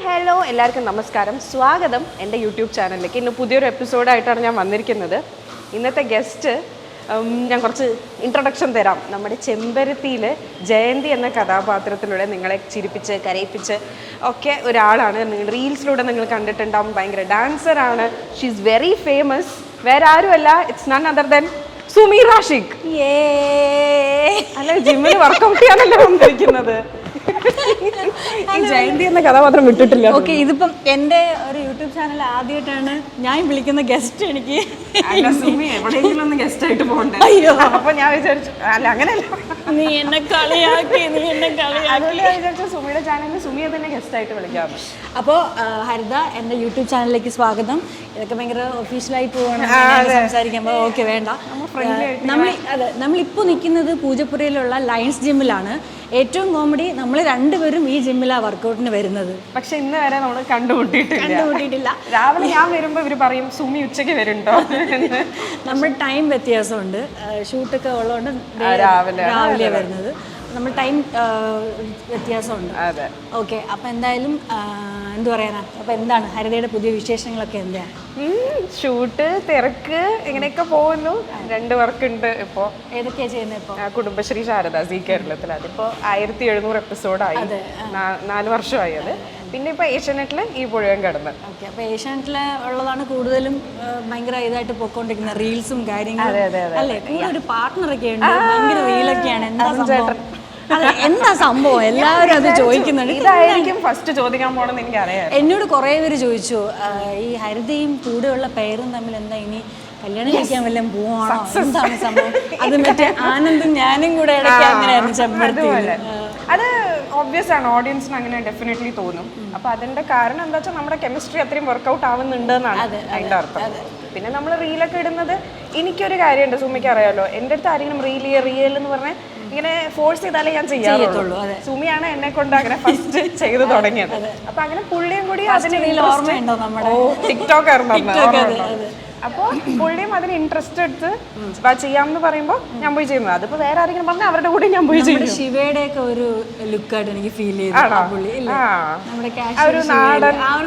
Hello എല്ലാവർക്കും നമസ്കാരം, സ്വാഗതം എൻ്റെ യൂട്യൂബ് ചാനലിലേക്ക്. ഇന്ന് പുതിയൊരു എപ്പിസോഡായിട്ടാണ് ഞാൻ വന്നിരിക്കുന്നത്. ഇന്നത്തെ ഗസ്റ്റ് ഞാൻ കുറച്ച് ഇൻട്രൊഡക്ഷൻ തരാം. നമ്മുടെ ചെമ്പരത്തിയിൽ ജയന്തി എന്ന കഥാപാത്രത്തിലൂടെ നിങ്ങളെ ചിരിപ്പിച്ച് കരയിപ്പിച്ച് ഒക്കെ ഒരാളാണ്. നിങ്ങൾ റീൽസിലൂടെ നിങ്ങൾ കണ്ടിട്ടുണ്ടാവും. ഭയങ്കര ഡാൻസറാണ്. She is very famous. വേറെ ആരുമല്ല, it's none other than Sumi Rashiq. അല്ല, ജിമ്മിൽ വർക്കൗട്ട് ചെയ്യാനല്ലേ വന്നിരിക്കുന്നത്. ഈ ജയന്തി എന്ന കഥാപാത്രം വിട്ടിട്ടില്ല. ഓക്കെ, ഇതിപ്പം എൻ്റെ ഒരു യൂട്യൂബ് ചാനൽ ആദ്യമായിട്ടാണ് ഞാൻ വിളിക്കുന്ന ഗസ്റ്റ്. എനിക്ക് എവിടെയെങ്കിലും ഒന്ന് ഗസ്റ്റ് ആയിട്ട് പോകണ്ടേ? അയ്യോ, അപ്പൊ ഞാൻ വിചാരിച്ചു, അല്ല അങ്ങനെയല്ല, നീ എന്നെ കളിയാക്കി. അതുകൊണ്ട് ഞാൻ വിചാരിച്ചു സുമിയുടെ ചാനലിൽ സുമിയെ തന്നെ ഗസ്റ്റ് ആയിട്ട് വിളിക്കാമെന്ന്. അപ്പോൾ ഹരിത, എൻ്റെ യൂട്യൂബ് ചാനലിലേക്ക് സ്വാഗതം. ഇതൊക്കെ ഭയങ്കര ഒഫീഷ്യലായി പോവാണ് സംസാരിക്കുമ്പോൾ. ഓക്കെ, വേണ്ട. നമ്മളിപ്പോൾ നിൽക്കുന്നത് പൂജപ്പുരയിലുള്ള ലയൺസ് ജിമ്മിലാണ്. ഏറ്റവും കോമഡി, നമ്മൾ രണ്ടുപേരും ഈ ജിമ്മിലാണ് വർക്കൗട്ടിന് വരുന്നത്. പക്ഷെ ഇന്ന് വരെ നമ്മൾ കണ്ടുമുട്ടിയിട്ടില്ല. രാവിലെ ഞാൻ വരുമ്പോൾ ഇവർ പറയും സുമി ഉച്ചയ്ക്ക് വരുന്നുണ്ടോ. നമ്മൾ ടൈം വ്യത്യാസമുണ്ട്, ഷൂട്ടൊക്കെ ഉള്ളതുകൊണ്ട് രാവിലെ വരുന്നത്. നമ്മൾ ടൈം വ്യത്യാസമുണ്ട്. ഓക്കെ, അപ്പം എന്തായാലും എന്തു പറയാനാ, അപ്പം എന്താണ് ഹരിതയുടെ പുതിയ വിശേഷങ്ങളൊക്കെ? എന്താണ് ഷൂട്ട്, തിരക്ക്, ഇങ്ങനെയൊക്കെ പോകുന്നു. 2 വർക്കുണ്ട് ഇപ്പോൾ. ഏതൊക്കെയാണ് ചെയ്യുന്നത് ഇപ്പോൾ? കുടുംബശ്രീ ശാരദ സി കേരളത്തിൽ. അതിപ്പോൾ 1700 എപ്പിസോഡായി, 4 വർഷമായി അത്. പിന്നെ ഇപ്പോൾ ഏഷ്യാനെറ്റിൽ ഈ പുഴയും കടന്ന്. ഓക്കെ, അപ്പോൾ ഏഷ്യാനെറ്റിൽ ഉള്ളതാണ് കൂടുതലും ഭയങ്കര ഇതായിട്ട് പോയിക്കൊണ്ടിരിക്കുന്നത്, റീൽസും കാര്യങ്ങളും അല്ലേ? കൂടെ ഒരു പാർട്ട്ണറൊക്കെ ഉണ്ട്, ഭയങ്കര റീലൊക്കെയാണ്. എന്താ സംഭവം? എല്ലാവരും അത് ചോദിക്കുന്നുണ്ട്. ഇതായിരിക്കും ഫസ്റ്റ് ചോദിക്കാൻ പോണെന്ന് എനിക്കറിയാം. എന്നോട് കുറേ പേര് ചോദിച്ചു, ഈ ഹരിതയും കൂടെയുള്ള പേരും തമ്മിൽ എന്താ, ഇനി കല്യാണം കഴിക്കാൻ വല്ലതും പോവാണോ, എന്താണ് സംഭവം? അത് മറ്റേ ആനന്ദും ഞാനും കൂടെ ഇടയ്ക്ക് അങ്ങനെയായിരുന്നു ചെമ്പരത്തി. അത് ഓബ്വിയസ് ആണ്, ഓഡിയൻസിന് അങ്ങനെ ഡെഫിനറ്റ്ലി തോന്നും. അപ്പൊ അതിന്റെ കാരണം എന്താ വെച്ചാൽ നമ്മുടെ കെമിസ്ട്രി അത്രയും വർക്ക്ഔട്ട് ആവുന്നുണ്ട് എന്നാണ് അതിന്റെ അർത്ഥം. പിന്നെ നമ്മൾ റീലൊക്കെ ഇടുന്നത്, എനിക്കൊരു കാര്യമുണ്ട്, സുമിക്ക് അറിയാലോ, എൻ്റെ അടുത്ത് ആരെങ്കിലും റിയൽ എന്ന് പറഞ്ഞാൽ ഇങ്ങനെ ഫോഴ്സ് ചെയ്താലേ ഞാൻ ചെയ്യാറുള്ളൂ. സുമിയാണ് എന്നെ കൊണ്ട് അങ്ങനെ ഫസ്റ്റ് ചെയ്ത് തുടങ്ങിയത്. അപ്പൊ അങ്ങനെ പുള്ളിയും കൂടി അതിന് ടിക്ടോക്ക് അപ്പൊ പുള്ളിയും അതിന് ഇൻട്രസ്റ്റ് എടുത്ത് ചെയ്യാമെന്ന് പറയുമ്പോൾ ഞാൻ പോയി ചെയ്യുന്നത്. അതിപ്പോ വേറെ ആരെങ്കിലും പറഞ്ഞാൽ അവരുടെ കൂടെ ഞാൻ പോയി ചെയ്യും. ശിവയുടെ ഒക്കെ ഒരു ലുക്കായിട്ട് എനിക്ക് ഫീൽ ചെയ്തു.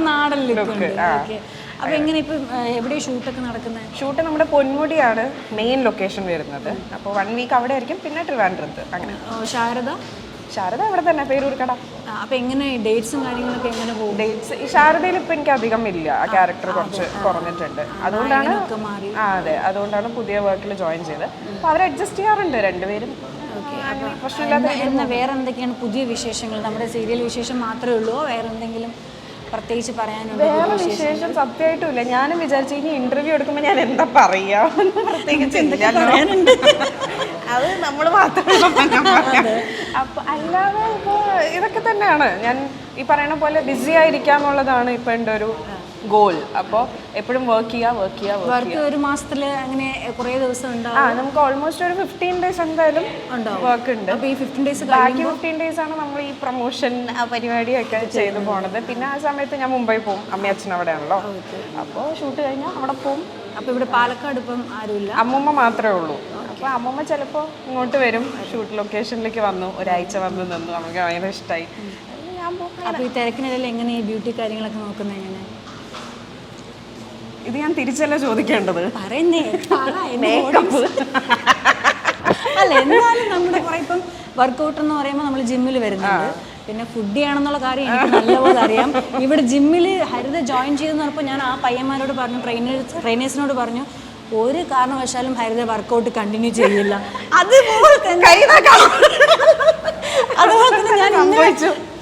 നാടൻ ലുക്ക്. അപ്പൊ എങ്ങനെ ഇപ്പൊ എവിടെയാണ് ഷൂട്ടൊക്കെ നടക്കുന്നത്? ഷൂട്ട് നമ്മുടെ പൊന്മുടിയാണ് മെയിൻ ലൊക്കേഷൻ വരുന്നത്. അപ്പോൾ 1 വീക്ക് അവിടെ ആയിരിക്കും, പിന്നെ ട്രിവാൻഡ്രത്ത്. അങ്ങനെ. ശാരദ അവിടെ തന്നെ, പേരൂർക്കട. അപ്പൊ എങ്ങനെ ഡേറ്റ്സും കാര്യങ്ങളൊക്കെ എങ്ങനെ പോകും? ഡേറ്റ്സ് ഈ ശാരദയിൽ ഇപ്പൊ എനിക്ക് അധികം ഇല്ല, ആ ക്യാരക്ടർ കുറച്ച് കുറഞ്ഞിട്ടുണ്ട്. അതുകൊണ്ടാണ് അതുകൊണ്ടാണ് പുതിയ വർക്കിൽ ജോയിൻ ചെയ്തത്. അപ്പൊ അവർ അഡ്ജസ്റ്റ് ചെയ്യാറുണ്ട് രണ്ടുപേരും. വേറെ എന്തൊക്കെയാണ് പുതിയ വിശേഷങ്ങൾ? നമ്മുടെ സീരിയൽ വിശേഷം മാത്രമേ ഉള്ളൂ, വേറെ എന്തെങ്കിലും പ്രത്യേകിച്ച് പറയാനുണ്ട്? വേറെ വിശേഷം സത്യമായിട്ടും ഇല്ല. ഞാനും വിചാരിച്ചു ഇനി ഇന്റർവ്യൂ എടുക്കുമ്പോൾ ഞാൻ എന്താ പറയാ, പ്രത്യേകിച്ച് അത് നമ്മൾ മാത്രമേ. അപ്പൊ അല്ലാതെ ഇപ്പൊ ഇതൊക്കെ തന്നെയാണ്. ഞാൻ ഈ പറയുന്ന പോലെ ബിസി ആയിരിക്കാന്നുള്ളതാണ് ഇപ്പൊ എൻ്റെ ഒരു ഗോൾ. അപ്പോൾ എപ്പോഴും വർക്ക് ചെയ്യുക. ഒരു മാസത്തിൽ അങ്ങനെ കുറേ ദിവസം ഉണ്ടാവും. നമുക്ക് ഓൾമോസ്റ്റ് ഒരു 15 ഡേയ്സ് എന്തായാലും വർക്ക് ഉണ്ട്. അപ്പോൾ ഈ 15 ഡേയ്സ് ബാക്കി 15 ഡേയ്സ് ആണ് നമ്മൾ ഈ പ്രൊമോഷൻ പരിപാടിയൊക്കെ ചെയ്ത് പോണത്. പിന്നെ ആ സമയത്ത് ഞാൻ മുംബൈ പോകും, അമ്മയും അച്ഛനും അവിടെയാണല്ലോ. അപ്പോൾ ഷൂട്ട് കഴിഞ്ഞാൽ അവിടെ പോകും. അപ്പോൾ ഇവിടെ പാലക്കാട് ഇപ്പം ആരുമില്ല, അമ്മൂമ്മ മാത്രമേ ഉള്ളൂ. അപ്പോൾ അമ്മൂമ്മ ചിലപ്പോൾ ഇങ്ങോട്ട് വരും. ഷൂട്ട് ലൊക്കേഷനിലേക്ക് വന്നു, ഒരാഴ്ച വന്ന് നിന്നു, നമുക്ക് ഭയങ്കര ഇഷ്ടമായി. ഞാൻ പോകും. അപ്പോൾ ഈ തിരക്കിനിടയിൽ എങ്ങനെ ഈ ബ്യൂട്ടി കാര്യങ്ങളൊക്കെ നോക്കുന്നത് എങ്ങനെ? ഇത് ഞാൻ തിരിച്ചല്ല ചോദിക്കേണ്ടത്. അല്ല, എന്നാലും നമ്മുടെ കുറെ ഇപ്പം വർക്കൗട്ട് എന്ന് പറയുമ്പോൾ നമ്മൾ ജിമ്മിൽ വരുന്നുണ്ട്. പിന്നെ ഫുഡ് ചെയ്യണമെന്നുള്ള കാര്യം എനിക്ക് നല്ലപോലെ അറിയാം. ഇവിടെ ജിമ്മിൽ ഹരിത ജോയിൻ ചെയ്തെന്ന് പറഞ്ഞപ്പോൾ ഞാൻ ആ പയ്യന്മാരോട് പറഞ്ഞു, ട്രെയിനേഴ്സിനോട് പറഞ്ഞു, ഒരു കാരണവശാലും ഹരിത വർക്കൗട്ട് കണ്ടിന്യൂ ചെയ്യില്ല. അതുപോലെ തന്നെ ഞാൻ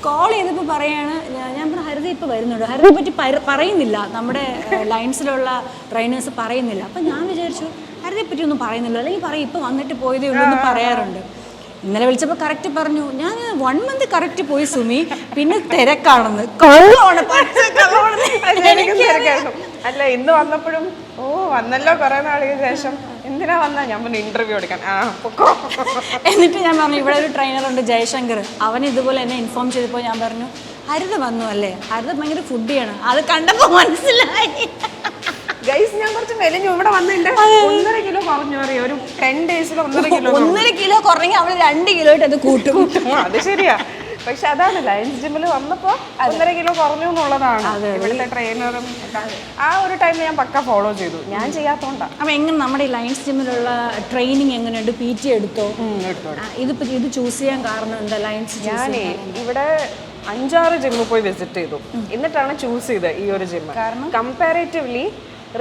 കോൾ ചെയ്തപ്പോൾ പറയാണ്, ഞാൻ പറഞ്ഞു ഹരിത ഇപ്പോൾ വരുന്നുണ്ട്, ഹരിതയെ പറ്റി പറയുന്നില്ല, നമ്മുടെ ലൈൻസിലുള്ള ട്രെയിനേഴ്സ് പറയുന്നില്ല. അപ്പം ഞാൻ വിചാരിച്ചു ഹരിതയെ പറ്റി ഒന്നും പറയുന്നില്ല, അല്ലെങ്കിൽ പറയും ഇപ്പോൾ വന്നിട്ട് പോയതേ ഉള്ളൂ എന്ന് പറയാറുണ്ട്. ഇന്നലെ വിളിച്ചപ്പോൾ കറക്റ്റ് പറഞ്ഞു, ഞാൻ 1 മന്ത് കറക്റ്റ് പോയി സുമി, പിന്നെ തിരക്കാണെന്ന്. അല്ല, ഇന്ന് വന്നപ്പോഴും വന്നല്ലോ കുറെ നാളിന് ശേഷം, എന്തിനാ വന്നാ? ഞാൻ പറഞ്ഞു ഇന്റർവ്യൂ എടുക്കാൻ. എന്നിട്ട് ഞാൻ പറഞ്ഞു ഇവിടെ ഒരു ട്രെയിനറുണ്ട് ജയശങ്കർ, അവൻ ഇതുപോലെ എന്നെ ഇൻഫോം ചെയ്തപ്പോൾ ഞാൻ പറഞ്ഞു ഹരിത വന്നു അല്ലേ, ഹരിത ഭയങ്കര ഫുഡിയാണ്. അത് കണ്ടപ്പോൾ മനസ്സിലായി. ഗൈസ്, ഞാൻ കുറച്ച് മെലിഞ്ഞു. ഇവിടെ വന്നിട്ട് 1.5 കിലോ കുറഞ്ഞു അറിയാം. ഒരു 10 ഡേയ്സിൽ 1.5 കിലോ. 1.5 കിലോ കുറഞ്ഞെങ്കിൽ അവള് 2 കിലോയിട്ട് അത് കൂട്ടും. അത് ശരിയാ. പക്ഷെ അതാണ് ലയൺസ് ജിമ്മിൽ വന്നപ്പോൾ 1.5 കിലോ കുറഞ്ഞു എന്നുള്ളതാണ് ഇവിടുത്തെ ട്രെയിനറും. ആ ഒരു ടൈം ഞാൻ പക്ക ഫോളോ ചെയ്തു, ഞാൻ ചെയ്യാത്തോണ്ടാണ്. അപ്പം എങ്ങനെ നമ്മുടെ ഈ ലയൺസ് ജിമ്മിലുള്ള ട്രെയിനിങ് എങ്ങനെയുണ്ട്? PT എടുത്തോ? ഇത് ചൂസ് ചെയ്യാൻ കാരണം എന്താ? ലയൺസ് ഞാനേ ഇവിടെ 5-6 ജിമ്മിൽ പോയി വിസിറ്റ് ചെയ്തു, എന്നിട്ടാണ് ചൂസ് ചെയ്തത് ഈ ഒരു ജിമ്മ്. കാരണം കമ്പാരേറ്റീവ്ലി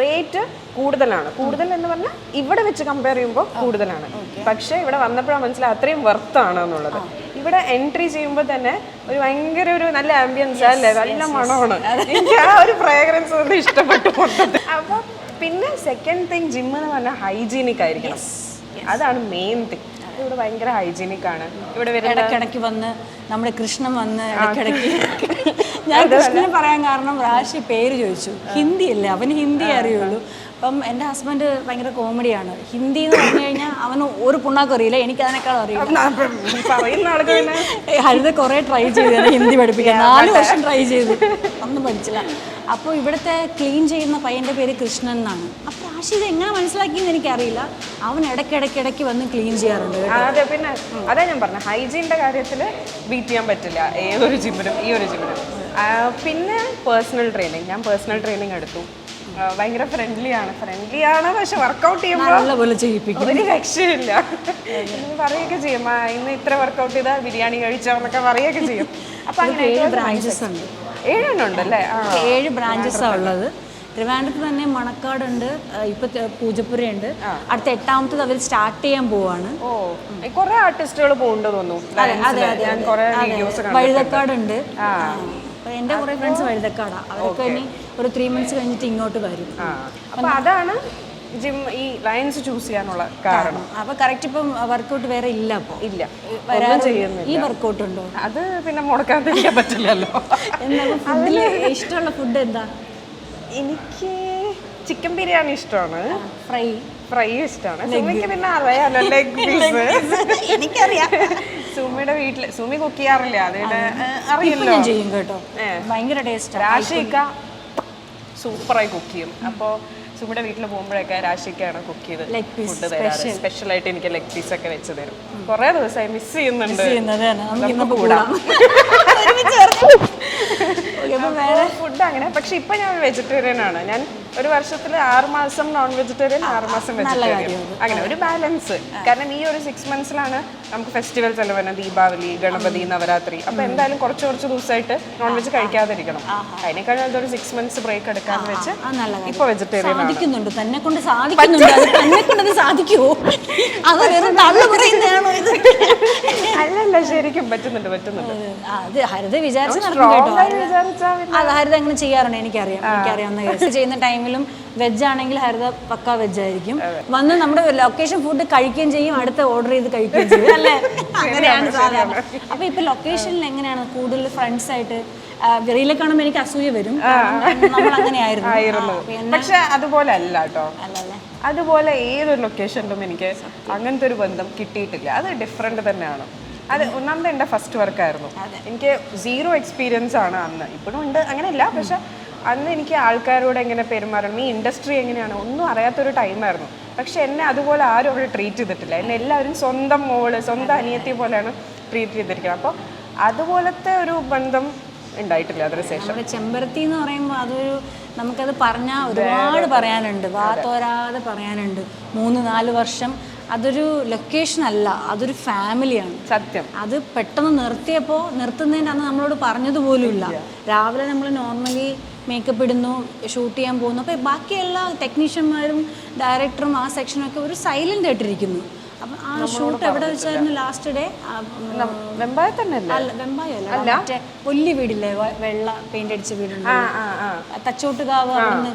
റേറ്റ് കൂടുതലാണ്. കൂടുതൽ എന്ന് പറഞ്ഞാൽ ഇവിടെ വെച്ച് കമ്പയർ ചെയ്യുമ്പോൾ കൂടുതലാണ്. പക്ഷേ ഇവിടെ വന്നപ്പോഴാണ് മനസ്സിലായി അത്രയും വർത്താണ് എന്നുള്ളത്. ഇവിടെ എൻട്രി ചെയ്യുമ്പോൾ തന്നെ ഒരു ഭയങ്കര ഒരു നല്ല ആംബിയൻസ് അല്ലേ, നല്ല മണമാണ്. എനിക്ക് ആ ഒരു ഫ്രാഗ്രൻസ് കൊണ്ട് ഇഷ്ടപ്പെട്ടു മൊത്തത്തിൽ. അപ്പോൾ പിന്നെ സെക്കൻഡ് തിങ്, ജിം എന്ന് പറഞ്ഞാൽ ഹൈജീനിക് ആയിരിക്കണം, അതാണ് മെയിൻ തിങ്. ഇവിടെ ഭയങ്കര ഹൈജീനിക് ആണ്. ഇവിടെ ഇടയ്ക്കിടയ്ക്ക് വന്ന് നമ്മുടെ കൃഷ്ണൻ വന്ന് ഇടയ്ക്കിടയ്ക്ക് ഞാൻ കൃഷ്ണന് പറയാൻ കാരണം റാഷി പേര് ചോദിച്ചു. ഹിന്ദി അല്ലേ, അവന് ഹിന്ദി അറിയുള്ളൂ. അപ്പം എൻ്റെ ഹസ്ബൻഡ് ഭയങ്കര കോമഡിയാണ്. ഹിന്ദി എന്ന് പറഞ്ഞു കഴിഞ്ഞാൽ അവന് ഒരു പുണ്ണാക്കും അറിയില്ല, എനിക്ക് അതിനേക്കാളും അറിയില്ല. ഹരിത കുറേ ട്രൈ ചെയ്തത് ഹിന്ദി പഠിപ്പിക്കാൻ, 4 വർഷം ട്രൈ ചെയ്തു, ഒന്നും പഠിച്ചില്ല. അപ്പോൾ ഇവിടുത്തെ ക്ലീൻ ചെയ്യുന്ന പയ്യൻ്റെ പേര് കൃഷ്ണൻ എന്നാണ്. അപ്പോൾ റാഷി ഇത് എങ്ങനെ മനസ്സിലാക്കിയെന്ന് എനിക്കറിയില്ല, അവൻ ഇടയ്ക്കിടയ്ക്ക് വന്ന് ക്ലീൻ ചെയ്യാറുണ്ട്. അതെ, പിന്നെ അതാ ഞാൻ പറഞ്ഞത്, ഹൈജീൻ്റെ കാര്യത്തിൽ ബീറ്റ് ചെയ്യാൻ പറ്റില്ല ഏതൊരു ജിമ്മിനും ഈ ഒരു ജിമ്മിനും. പിന്നെ പേഴ്സണൽ ട്രെയിനിങ്, ഞാൻ പേഴ്സണൽ ട്രെയിനിങ് എടുത്തു. ഭയങ്കര ഫ്രണ്ട്ലിയാണ്, പക്ഷെ വർക്കൗട്ട് ചെയ്യുമ്പോൾ ഒരു രക്ഷയില്ല. പറയുകയൊക്കെ ചെയ്യും, ഇന്ന് ഇത്ര വർക്കൗട്ട് ചെയ്താൽ ബിരിയാണി കഴിച്ചോ എന്നൊക്കെ പറയുകയൊക്കെ ചെയ്യും. അപ്പൊ അങ്ങനെ 7 ബ്രാഞ്ചസ് ഉണ്ട്. 7 ഉണ്ടല്ലേ? 7 ബ്രാഞ്ചസാണ് ഉള്ളത്. ട്രിവാൻഡ്രത്ത് തന്നെ മണക്കാടുണ്ട്, ഇപ്പൊ പൂജപ്പുരയുണ്ട്. അടുത്ത 8ാമത്തത് അവർ സ്റ്റാർട്ട് ചെയ്യാൻ പോവാണ്. കുറെ ആർട്ടിസ്റ്റുകൾ പോകുന്നുണ്ട് തോന്നുന്നു. വഴുതക്കാടുണ്ട്. എൻ്റെ കുറെ ഫ്രണ്ട്സ് വഴുതക്കാടാ, അവർക്ക് ഇനി ഒരു 3 months കഴിഞ്ഞിട്ട് ഇങ്ങോട്ട് വരും. അപ്പൊ അതാണ് ജിം ഈ ലയൺസ് ചൂസ് ചെയ്യാനുള്ള കാരണം. അപ്പൊ കറക്റ്റ് ഇപ്പം വർക്കൗട്ട് വേറെ ഇല്ല, അപ്പൊ ഇല്ല ഈ വർക്കൗട്ട് ഉണ്ടോ? അത് പിന്നെ മുടക്കാതിരിക്കാൻ പറ്റില്ലല്ലോ. എന്നാലും ഫുഡില് ഇഷ്ടമുള്ള ഫുഡ് എന്താ? എനിക്ക് ചിക്കൻ ബിരിയാണി ഇഷ്ടമാണ്, ഫ്രൈ ഇഷ്ടമാണ്. സുമിക്ക് പിന്നെ അറിയാലോ ലെഗ് പീസ്. എനിക്കറിയാം, സുമിയുടെ വീട്ടില് സുമി കുക്ക് ചെയ്യാറില്ല, അതുകൊണ്ട് അറിയില്ലോ. ചെയ്യും കേട്ടോ, ഭയങ്കര ടേസ്റ്റ്. രാശിക്ക സൂപ്പറായി കുക്ക് ചെയ്യും. അപ്പോൾ സുമിയുടെ വീട്ടിൽ പോകുമ്പോഴൊക്കെ രാശിക്കാണ് കുക്ക് ചെയ്ത് ഫുഡ് തരാറ്. സ്പെഷ്യലായിട്ട് എനിക്ക് ലെഗ് പീസ് ഒക്കെ വെച്ച് തരും. കുറേ ദിവസമായി മിസ് ചെയ്യുന്നുണ്ട്. ഫുഡ് അങ്ങനെ. പക്ഷെ ഇപ്പൊ ഞാൻ വെജിറ്റേറിയൻ ആണ്. ഞാൻ ഒരു വർഷത്തിൽ 6 മാസം നോൺ വെജിറ്റേറിയൻ, 6 മാസം വെജിറ്റേറിയൻ, അങ്ങനെ ഒരു ബാലൻസ്. കാരണം ഈ ഒരു 6 monthsലാണ് നമുക്ക് ഫെസ്റ്റിവൽസ് എല്ലാം വരുന്നത്, ദീപാവലി, ഗണപതി, നവരാത്രി. അപ്പൊ എന്തായാലും കുറച്ച് ദിവസമായിട്ട് നോൺ വെജ് കഴിക്കാതിരിക്കണം. അതിനേക്കാളും അതൊരു 6 months ബ്രേക്ക് എടുക്കാന്ന് വെച്ച് ഇപ്പൊ വെജിറ്റേറിയൻ സാധിക്കുന്നുണ്ട്, തന്നെ കൊണ്ട് സാധിക്കുമോ? അത് വെറും തള്ളു പറയുന്നതാണോ ഇത്? അല്ലല്ല, ശരിക്കും പറ്റുന്നുണ്ട്. അത് ഹരിത വിചാരിച്ച് നടക്കും കേട്ടോ. അത് ഹരിത അങ്ങനെ ചെയ്യാറുണ്ട്, എനിക്കറിയാവുന്ന കേസ്. ചെയ്യുന്ന ടൈമിലും വെജ് ആണെങ്കിൽ ഹരിത പക്ക വെജ് ആയിരിക്കും. വന്ന് നമ്മുടെ ലൊക്കേഷൻ ഫുഡ് കഴിക്കുകയും ചെയ്യും, അടുത്ത ഓർഡർ ചെയ്ത് കഴിക്കുകയും ചെയ്യും, അല്ലേ? അങ്ങനെയാണ് സാധാരണ. അപ്പൊ ഇപ്പൊ ലൊക്കേഷനിൽ എങ്ങനെയാണ് കൂടുതൽ ഫ്രണ്ട്സ് ആയിട്ട്? വെറിയിലെ കാണുമ്പോൾ എനിക്ക് അസൂയ വരും, നമ്മൾ അങ്ങനെയായിരുന്നു. പക്ഷെ അതുപോലെ അല്ല കേട്ടോ, അതുപോലെ ഏതൊരു ലൊക്കേഷനിലും എനിക്ക് അങ്ങനത്തെ ഒരു ബന്ധം കിട്ടിയിട്ടില്ല. അത് ഡിഫറെന്റ് തന്നെയാണ്. അത് ഒന്നാമത് എൻ്റെ ഫസ്റ്റ് വർക്കായിരുന്നു. എനിക്ക് 0 എക്സ്പീരിയൻസ് ആണ് അന്ന്. ഇപ്പോഴും ഉണ്ട്, അങ്ങനെയില്ല. പക്ഷെ അന്ന് എനിക്ക് ആൾക്കാരോട് എങ്ങനെ പെരുമാറണം, ഈ ഇൻഡസ്ട്രി എങ്ങനെയാണ്, ഒന്നും അറിയാത്തൊരു ടൈമായിരുന്നു. പക്ഷെ എന്നെ അതുപോലെ ആരും അവിടെ ട്രീറ്റ് ചെയ്തിട്ടില്ല. എന്നെ എല്ലാവരും സ്വന്തം മോള്, സ്വന്തം അനിയത്തി പോലെയാണ് ട്രീറ്റ് ചെയ്തിരിക്കുന്നത്. അപ്പോൾ അതുപോലത്തെ ഒരു ബന്ധം ഉണ്ടായിട്ടില്ല അതിനുശേഷം. നമ്മുടെ ചെമ്പരത്തി എന്ന് പറയുമ്പോൾ അതൊരു, നമുക്കത് പറഞ്ഞാൽ ഒരുപാട് പറയാനുണ്ട്, വാത്തോരാതെ പറയാനുണ്ട്. 3-4 വർഷം അതൊരു ലൊക്കേഷൻ അല്ല, അതൊരു ഫാമിലിയാണ്. സത്യം. അത് പെട്ടെന്ന് നിർത്തുന്നതിൻ്റെ അന്ന് നമ്മളോട് പറഞ്ഞതുപോലുമില്ല. രാവിലെ നമ്മൾ നോർമലി മേക്കപ്പ് ഇടുന്നു, ഷൂട്ട് ചെയ്യാൻ പോകുന്നു. അപ്പോൾ ബാക്കി എല്ലാ ടെക്നീഷ്യന്മാരും ഡയറക്ടറും ആ സെക്ഷനൊക്കെ ഒരു സൈലൻ്റ് ആയിട്ടിരിക്കുന്നു. അപ്പം ആ ഷൂട്ട് എവിടെ വെച്ചായിരുന്നു ലാസ്റ്റ് ഡേ? വെമ്പായ തന്നെ അല്ല, വെമ്പായല്ല, മറ്റേ വലിയ വീടില്ലേ, വെള്ള പെയിന്റ് അടിച്ച വീടുണ്ട്, തച്ചോട്ടുകാവ്, അവിടുന്ന്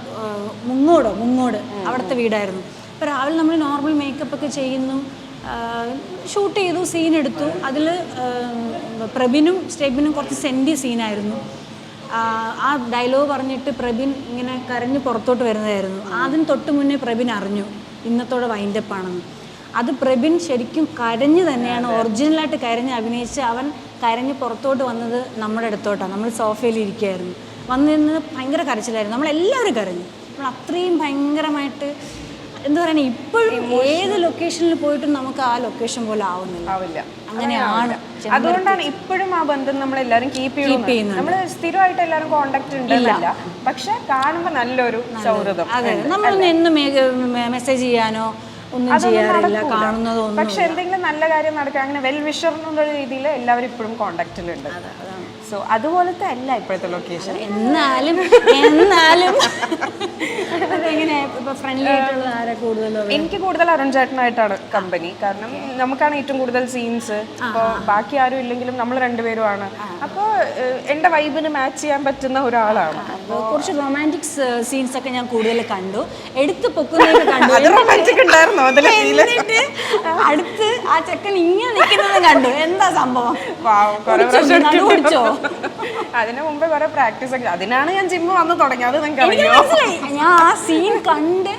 മുങ്ങോട്, അവിടുത്തെ വീടായിരുന്നു. അപ്പോൾ രാവിലെ നമ്മൾ നോർമൽ മേക്കപ്പ് ഒക്കെ ചെയ്യുന്നു, ഷൂട്ട് ചെയ്തു, സീൻ എടുത്തു. അതിൽ പ്രബിനും സ്റ്റെബിനും കുറച്ച് സെൻറ്റി സീനായിരുന്നു. ആ ഡയലോഗ് പറഞ്ഞിട്ട് പ്രബിൻ ഇങ്ങനെ കരഞ്ഞ് പുറത്തോട്ട് വരുന്നതായിരുന്നു. അതിന് തൊട്ട് മുന്നേ പ്രബിൻ അറിഞ്ഞു ഇന്നത്തോടെ വൈൻഡപ്പാണെന്ന്. അത് പ്രബിൻ ശരിക്കും കരഞ്ഞ് തന്നെയാണ്, ഒറിജിനലായിട്ട് കരഞ്ഞ് അഭിനയിച്ച് അവൻ കരഞ്ഞ് പുറത്തോട്ട് വന്നത് നമ്മുടെ അടുത്തോട്ടാണ്. നമ്മൾ സോഫയിൽ ഇരിക്കുകയായിരുന്നു, വന്നിരുന്നത് ഭയങ്കര കരച്ചിലായിരുന്നു. നമ്മളെല്ലാവരും കരഞ്ഞു. നമ്മൾ അത്രയും ഭയങ്കരമായിട്ട് എന്താ പറയുക, ഇപ്പോഴും ഏത് ലൊക്കേഷനിൽ പോയിട്ടും നമുക്ക് ആ ലൊക്കേഷൻ പോലെ ആവില്ല. അങ്ങനെയാണ്. അതുകൊണ്ടാണ് ഇപ്പോഴും ആ ബന്ധം നമ്മൾ എല്ലാവരും കീപ്പ് ചെയ്യുന്നത്. നമ്മൾ സ്ഥിരമായിട്ട് എല്ലാവരും കോണ്ടാക്ട് ഉണ്ടല്ല, പക്ഷെ കാണുമ്പോൾ നല്ലൊരു സൗഹൃദം. അതെ, നമ്മളൊന്നും എന്നും മെസ്സേജ് ചെയ്യാനോ ഒന്നും ചെയ്യാറില്ല, കാണുന്നതൊന്നും. പക്ഷെ എന്തെങ്കിലും നല്ല കാര്യം നടക്കുക അങ്ങനെ വെൽ വിഷർ എന്നുള്ള രീതിയിൽ എല്ലാവരും ഇപ്പോഴും കോണ്ടാക്റ്റിലുണ്ട്. സോ അതുപോലത്തെ അല്ല ഇപ്പോഴത്തെ ലൊക്കേഷൻ. എന്നാലും അതെങ്ങനെ ഇപ്പൊ ഫ്രണ്ട്ലി ആയിട്ടുള്ള ആരാ കൂടുതലും? എനിക്ക് കൂടുതൽ അരുൺ ചേട്ടനായിട്ടാണ് കമ്പനി. കാരണം നമുക്കാണ് ഏറ്റവും കൂടുതൽ സീൻസ്. അപ്പോൾ ബാക്കി ആരും ഇല്ലെങ്കിലും നമ്മൾ രണ്ടുപേരുമാണ്. അപ്പോൾ എൻ്റെ വൈബിന് മാച്ച് ചെയ്യാൻ പറ്റുന്ന ഒരാളാണ്. കുറച്ച് റൊമാൻറ്റിക് സീൻസ് ഒക്കെ ഞാൻ കൂടുതൽ കണ്ടു, എടുത്ത് പൊക്കുന്നതൊക്കെ കണ്ടു. അടുത്ത് ആ ചെക്കൻ ഇങ്ങനെ നിൽക്കുന്നത് കണ്ടു. എന്താ സംഭവം? കുടിച്ചോ? അതിന് മുമ്പേ കുറെ പ്രാക്ടീസ് ഒക്കെ, അതിനാണ് ഞാൻ ജിമ്മ് വന്ന് തുടങ്ങിയത്. ഞാൻ ആ സീൻ കണ്ട്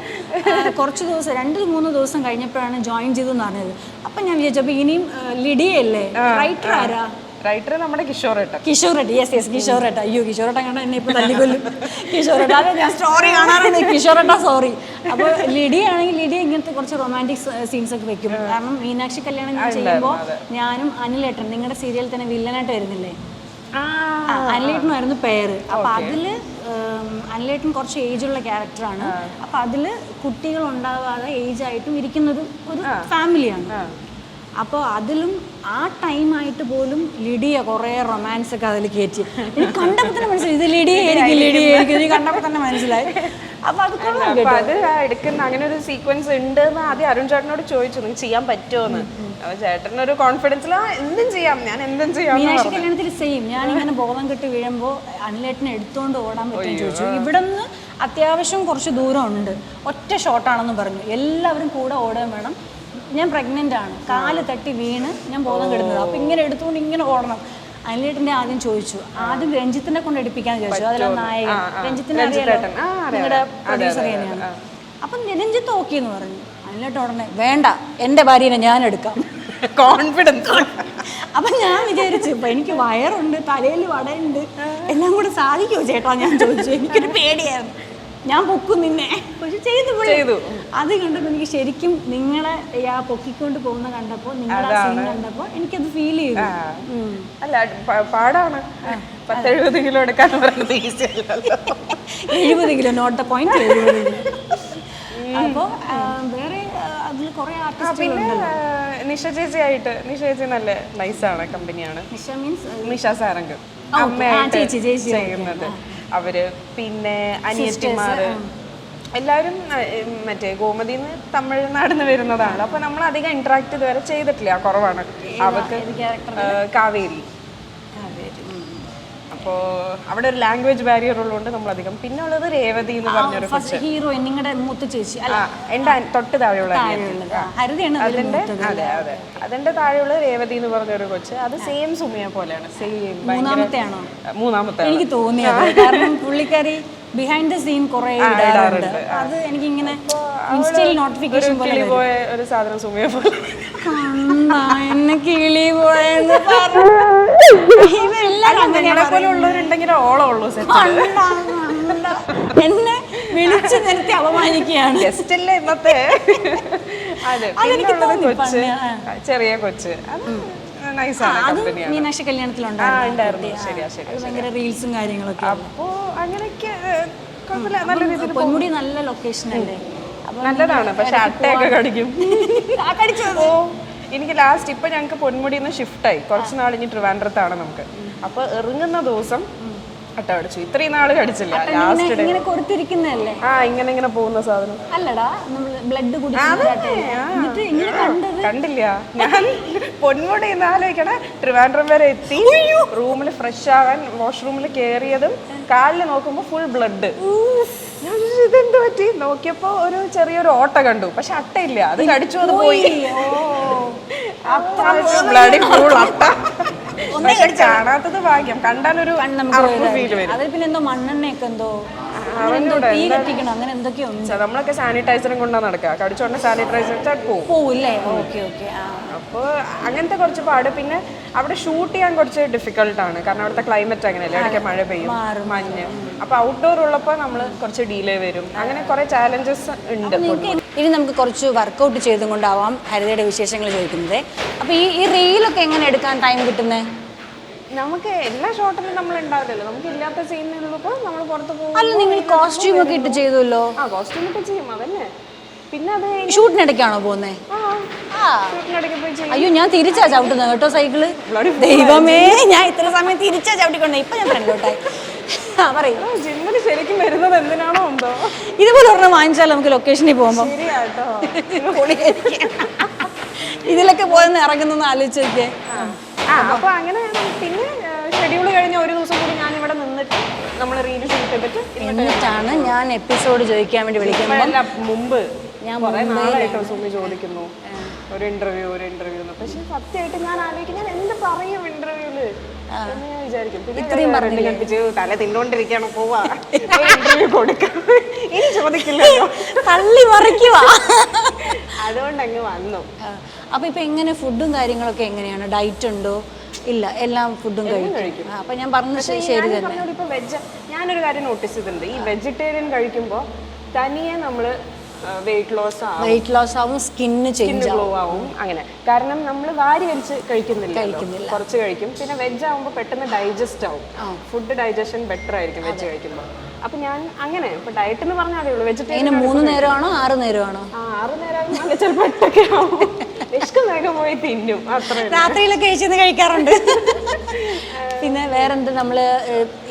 കുറച്ച് ദിവസം 2-3 ദിവസം കഴിഞ്ഞപ്പോഴാണ് ജോയിൻ ചെയ്തെന്ന് പറഞ്ഞത്. അപ്പം ഞാൻ വിചാരിച്ചപ്പോൾ ഇനിയും ലിഡിയല്ലേ റൈറ്റർ? ആരാ റൈറ്റർ? നമ്മുടെ കിഷോറേട്ടൻ. യെസ് കിഷോറേട്ട. അയ്യോ, കിഷോറേട്ട കണ്ട എന്നെ ഇപ്പൊ തല്ലിക്കൊല്ലും. കിഷോറേട്ട, അതെ, ഞാൻ സ്റ്റോറി കാണാറുണ്ട്. കിഷോറേട്ട സോറി. അപ്പോൾ ലിഡിയ ആണെങ്കിൽ ലിഡിയ ഇങ്ങനത്തെ കുറച്ച് റൊമാൻറ്റിക് സീൻസ് ഒക്കെ വെക്കും. കാരണം മീനാക്ഷി കല്യാണം ചെയ്യുമ്പോൾ ഞാനും അനിലേട്ടൻ നിങ്ങളുടെ സീരിയൽ തന്നെ വില്ലനായിട്ട് വരുന്നില്ലേ, അനിലേട്ടനായിരുന്നു പേര്. അപ്പം അതിൽ അനിലേട്ടൻ കുറച്ച് ഏജുള്ള ക്യാരക്ടറാണ്. അപ്പം അതിൽ കുട്ടികൾ ഉണ്ടാവാതെ ഏജായിട്ടും ഇരിക്കുന്നത് ഒരു ഫാമിലിയാണ്. അപ്പോൾ അതിലും ആ ടൈമായിട്ട് പോലും ലിഡിയ കുറേ റൊമാൻസ് ഒക്കെ അതിൽ കയറ്റി. എനിക്ക് കണ്ടപ്പോൾ തന്നെ മനസ്സിലായി ഇത് ലിഡിയ ആയിരിക്കും. എനിക്ക് കണ്ടപ്പോൾ തന്നെ മനസ്സിലായി. അപ്പോൾ അത് എടുക്കുന്ന അങ്ങനെ ഒരു സീക്വൻസ് ഉണ്ട് എന്ന് ആദ്യം അരുൺ ചേട്ടനോട് ചോദിച്ചു, നിങ്ങൾക്ക് ചെയ്യാൻ പറ്റുമോന്ന്. അപ്പോൾ ചേട്ടനൊരു കോൺഫിഡൻസിൽ എന്തും ചെയ്യാം, ഞാൻ എന്തും ചെയ്യാം. മീനാക്ഷി കല്യാണത്തിൽ സെയിം. ഞാനിങ്ങനെ ബോധം കെട്ടി വീഴുമ്പോൾ അനിലേട്ടനെ എടുത്തുകൊണ്ട് ഓടാൻ പറ്റുമെന്ന് ചോദിച്ചു. ഇവിടെ നിന്ന് അത്യാവശ്യം കുറച്ച് ദൂരം ഉണ്ട്, ഒറ്റ ഷോട്ടാണെന്ന് പറഞ്ഞു. എല്ലാവരും കൂടെ ഓടാൻ വേണം. ഞാൻ പ്രഗ്നൻ്റ് ആണ്, കാല് തട്ടി വീണ് ഞാൻ ബോധം കെടുന്നത്. അപ്പം ഇങ്ങനെ എടുത്തുകൊണ്ട് ഇങ്ങനെ ഓടണം. അനിലേട്ടൻ്റെ ആദ്യം ചോദിച്ചു, ആദ്യം രഞ്ജിത്തിനെ കൊണ്ട് എടുപ്പിക്കാന്ന് ചോദിച്ചു. അതിലെ നായകൻ രഞ്ജിത്തിനെ അറിയാലോ, നിങ്ങളുടെ പ്രൊഡ്യൂസർ തന്നെയാണ്. അപ്പം രഞ്ജിത്ത് ഓക്കെ എന്ന് പറഞ്ഞു. അനിലേട്ടൻ ഉടനെ വേണ്ട, എൻ്റെ ഭാര്യനെ ഞാൻ എടുക്കാം, കോൺഫിഡൻസ്. അപ്പം ഞാൻ വിചാരിച്ചു, ഇപ്പം എനിക്ക് വയറുണ്ട്, തലയിൽ വടയുണ്ട്, എല്ലാം കൂടെ സാധിക്കുമോ ചേട്ടാ ഞാൻ ചോദിച്ചു. എനിക്കൊരു പേടിയായിരുന്നു. ഞാൻ പൊക്കും നിന്നെ, പക്ഷെ ചെയ്തു. അത് കണ്ടപ്പോൾ എനിക്ക് ശരിക്കും നിങ്ങളെ ആ പൊക്കിക്കൊണ്ട് പോകുന്ന കണ്ടപ്പോൾ, നിങ്ങളെ സീൻ കണ്ടപ്പോൾ എനിക്കത് ഫീൽ ചെയ്തു. അല്ല, പാടാണ്. 70 കിലോ എടുക്കാൻ പറയുന്നത് ഈസി അല്ലല്ലോ. 70 kilo, note the point. 70 kilo. അപ്പോൾ വേറെ അതിൽ കുറേ ആർട്ടിസ്റ്റുകളുണ്ട്. നിഷ ചേച്ചി നല്ല നൈസാണ്, കമ്പനിയാണ്. നിഷ സാരംഗ് അമ്മയായിട്ട് ചെയ്യുന്നത് അവര്. പിന്നെ അനിയത്തിമാര് എല്ലാവരും മറ്റേ ഗോമതിന്ന് തമിഴ്നാടിന്ന് വരുന്നതാണ്. അപ്പൊ നമ്മൾ അധികം ഇന്ററാക്ട് ഇതുവരെ ചെയ്തിട്ടില്ല, കുറവാണ്. അവർക്ക് കാവേരി. അപ്പോൾ അവിടെ ഒരു ലാംഗ്വേജ് ബാരിയർ ഉള്ളതുകൊണ്ട് നമ്മളധികം. പിന്നെ ഉള്ളത് രേവതി എന്ന് പറഞ്ഞൊരു ഹീറോയിൻ, നിങ്ങളുടെ മൂത്ത ചേച്ചി, എൻ്റെ തൊട്ട് താഴെയുള്ള അതിന്റെ താഴെയുള്ള രേവതി എന്ന് പറഞ്ഞൊരു കൊച്ച്. അത് സെയിം സുമിയെ പോലെയാണ്. സെയിം. മൂന്നാമത്തെ എനിക്ക് തോന്നിയത്. കാരണം പുള്ളിക്കാരി ബിഹൈൻഡ് ദ സീൻ കുറേ ഇടാറുണ്ട്. അത് എനിക്കിങ്ങനെ ഇൻസ്റ്റയിൽ നോട്ടിഫിക്കേഷൻ പോലെ പോയ ഒരു സാധനം സുമിയെ പോലെ. എന്നെ കിളി പോയെന്ന് എന്നെ വിളിച്ചു നിർത്തി അപമാനിക്കുകയാണ്. ഗസ്റ്റല്ലേ ഇന്നത്തെ. അതെ, കൊച്ച്, ചെറിയ കൊച്ച്. അത് മീനാക്ഷി കല്യാണത്തിലുണ്ടായിരുന്നു. ഭയങ്കര റീൽസും കാര്യങ്ങളൊക്കെ. അപ്പോ അങ്ങനെയൊക്കെ പൊന്മുടി നല്ല ലൊക്കേഷൻ അല്ലേ, നല്ലതാണ്. പക്ഷെ അട്ടയൊക്കെ കടിക്കും. എനിക്ക് ലാസ്റ്റ് ഇപ്പൊ ഞങ്ങൾക്ക് പൊന്മുടിയിൽ നിന്ന് ഷിഫ്റ്റായി. കുറച്ച് നാൾ ഇനി ട്രിവാൻഡ്രത്താണ് നമുക്ക്. അപ്പൊ ഇറങ്ങുന്ന ദിവസം അട്ട കടിച്ചു. ഇത്രയും നാള് കടിച്ചില്ല. ഇങ്ങനെ കൊടുത്തിരിക്കുന്നല്ലേ, ഇങ്ങനെ പോകുന്ന സാധനം അല്ലടാ, ബ്ലഡ് കണ്ടില്ല ഞാൻ. പൊന്മുടി ആലോചിക്കണേ, ട്രിവാൻഡ്രം വരെ എത്തി, റൂമിൽ ഫ്രഷ് ആവാൻ വാഷ്റൂമിൽ കയറിയതും കാലിൽ നോക്കുമ്പോ ഫുൾ ബ്ലഡ്. ഇതെന്ത് പറ്റി നോക്കിയപ്പോ ഒരു ചെറിയൊരു ഓട്ട കണ്ടു, പക്ഷെ അട്ടയില്ല. അത് കടിച്ചു, അത് പോയി. ബ്ലഡി ഫുൾ അട്ട. പക്ഷെ കാണാത്തത് ഭാഗ്യം, കണ്ടാലൊരു അതിൽ പിന്നെ എന്തോ മണ്ണെണ്ണയൊക്കെ എന്തോ തീ കത്തിക്കണം അങ്ങനെ എന്തൊക്കെയോ ഉണ്ട്. നമ്മളൊക്കെ സാനിറ്റൈസറും കൊണ്ടാണ് നടക്കുക, കടിച്ചോണ്ട് സാനിറ്റൈസർ പോവില്ലേ? Okay okay. അപ്പോൾ അങ്ങനത്തെ കുറച്ച് പാട്. പിന്നെ അവിടെ ഷൂട്ട് ചെയ്യാൻ കുറച്ച് ഡിഫിക്കൽട്ടാണ്, കാരണം അവിടുത്തെ ക്ലൈമറ്റ് അങ്ങനെയല്ലേ, ഇടയ്ക്ക് മഴ പെയ്യും, മഞ്ഞ്. അപ്പോൾ ഔട്ട്ഡോർ ഉള്ളപ്പോൾ നമ്മൾ കുറച്ച് ഡിലേ വരും, അങ്ങനെ കുറേ ചാലഞ്ചസ് ഉണ്ട്. ഇനി നമുക്ക് കുറച്ച് വർക്കൗട്ട് ചെയ്തും കൊണ്ടാവാം ഹരിതയുടെ വിശേഷങ്ങൾ ചോദിക്കുന്നത്. അപ്പോൾ ഈ റീലൊക്കെ എങ്ങനെ എടുക്കാൻ ടൈം കിട്ടുന്നത്? നമുക്ക് എല്ലാ ഷോട്ടിലും നമ്മൾ ഉണ്ടാവില്ലല്ലോ, നമുക്ക് ഇല്ലാത്ത സീനുള്ളപ്പോൾ നമ്മൾ പുറത്ത് പോകും. അല്ല, നിങ്ങൾ കോസ്റ്റ്യൂം ഒക്കെ ഇട്ട് ചെയ്തല്ലോ? ആ, കോസ്റ്റ്യൂം ഒക്കെ ചെയ്യും, അതന്നെ. പിന്നെ അത് ഷൂട്ടിനിടയ്ക്കാണോ പോകുന്നത്? ഷൂട്ടിനിടയ്ക്ക് പോയി ചെയ്യും. അയ്യോ, ഞാൻ തിരിച്ചാ ചവിട്ടുന്നത് കേട്ടോ സൈക്കിള്. ദൈവമേ, ഞാൻ ഇത്ര സമയം തിരിച്ചാ ചവിട്ടിക്കൊണ്ടേ, ഇപ്പൊ ഞാൻ ഫ്രണ്ടിലോട്ടായി. പറയും ജിമ്മിന് ശരിക്കും വരുന്നത് എന്തിനാണോ എന്തോ. ഇതുപോലെ ഒരെണ്ണം വാങ്ങിച്ചാൽ നമുക്ക് ലൊക്കേഷനിൽ പോകുമ്പോൾ ശരിയാട്ടോ. ഇതിലൊക്കെ പോയെന്ന് ഇറങ്ങുന്നെന്ന് ആലോചിച്ച് നോക്കിയേ. അപ്പൊ അങ്ങനെ പിന്നെ ഷെഡ്യൂൾ കഴിഞ്ഞ ഒരു ദിവസം കൂടി ഞാൻ ഇവിടെ നിന്നിട്ട് നമ്മൾ റീല് ഷൂട്ട് ചെയ്തിട്ട് എന്നിട്ടാണ് ഞാൻ എപ്പിസോഡ് ചോദിക്കാൻ വേണ്ടി വിളിക്കുന്നത്. മുമ്പ് ഞാൻ കുറെ നാളായിട്ടോ സുമി ചോദിക്കുന്നു ഒരു ഇന്റർവ്യൂ പക്ഷെ സത്യമായിട്ട് ഞാൻ ആലോചിക്കും ഞാൻ എന്ത് പറയും ഇന്റർവ്യൂല് എന്ന് ഞാൻ വിചാരിക്കും. പിന്നെ തല തിന്നോണ്ടിരിക്കാണോ പോവാ ഇന്റർവ്യൂ കൊടുക്കാം, ഇനി ചോദിക്കില്ലല്ലോ, തള്ളി മറിക്കുവാ. അതുകൊണ്ട് അങ്ങ് വന്നു. അപ്പൊ ഇപ്പൊ എങ്ങനെ ഫുഡും കാര്യങ്ങളൊക്കെ എങ്ങനെയാണ്? ഡയറ്റ് ഉണ്ടോ? ഇല്ല, എല്ലാം ഫുഡും കഴിക്കും. അപ്പൊ ഞാൻ പറഞ്ഞത് ശരി തന്നെ. ഇപ്പൊ വെജ് ഞാനൊരു കാര്യം നോട്ടീസ് ചെയ്തിട്ടുണ്ട്, ഈ വെജിറ്റേറിയൻ കഴിക്കുമ്പോൾ തനിയെ നമ്മള് വെയിറ്റ് ലോസ് ആവും, സ്കിന്ന് ചേഞ്ച് ആവും. അങ്ങനെ കാരണം നമ്മൾ വാരി വലിച്ച് കഴിക്കുന്നില്ല, കുറച്ച് കഴിക്കും. പിന്നെ വെജ് ആവുമ്പോൾ പെട്ടെന്ന് ഡൈജസ്റ്റ് ആവും, ഫുഡ് ഡൈജഷൻ ബെറ്റർ ആയിരിക്കും വെജ് കഴിക്കുമ്പോൾ. അപ്പൊ ഞാൻ അങ്ങനെ ഇപ്പൊ ഡയറ്റ് എന്ന് പറഞ്ഞാൽ അതേ ഉള്ളൂ. വെജിറ്റേറിയൻ 3 നേരമാണോ 6 നേരമാണോ? 6 നേരം ചിലപ്പോൾ 8 ആവും. വിശക്കുന്നൊക്കെ പോയി തിന്നും, അത്ര രാത്രിയിലൊക്കെ കഴിക്കാറുണ്ട്. പിന്നെ വേറെന്ത് നമ്മള്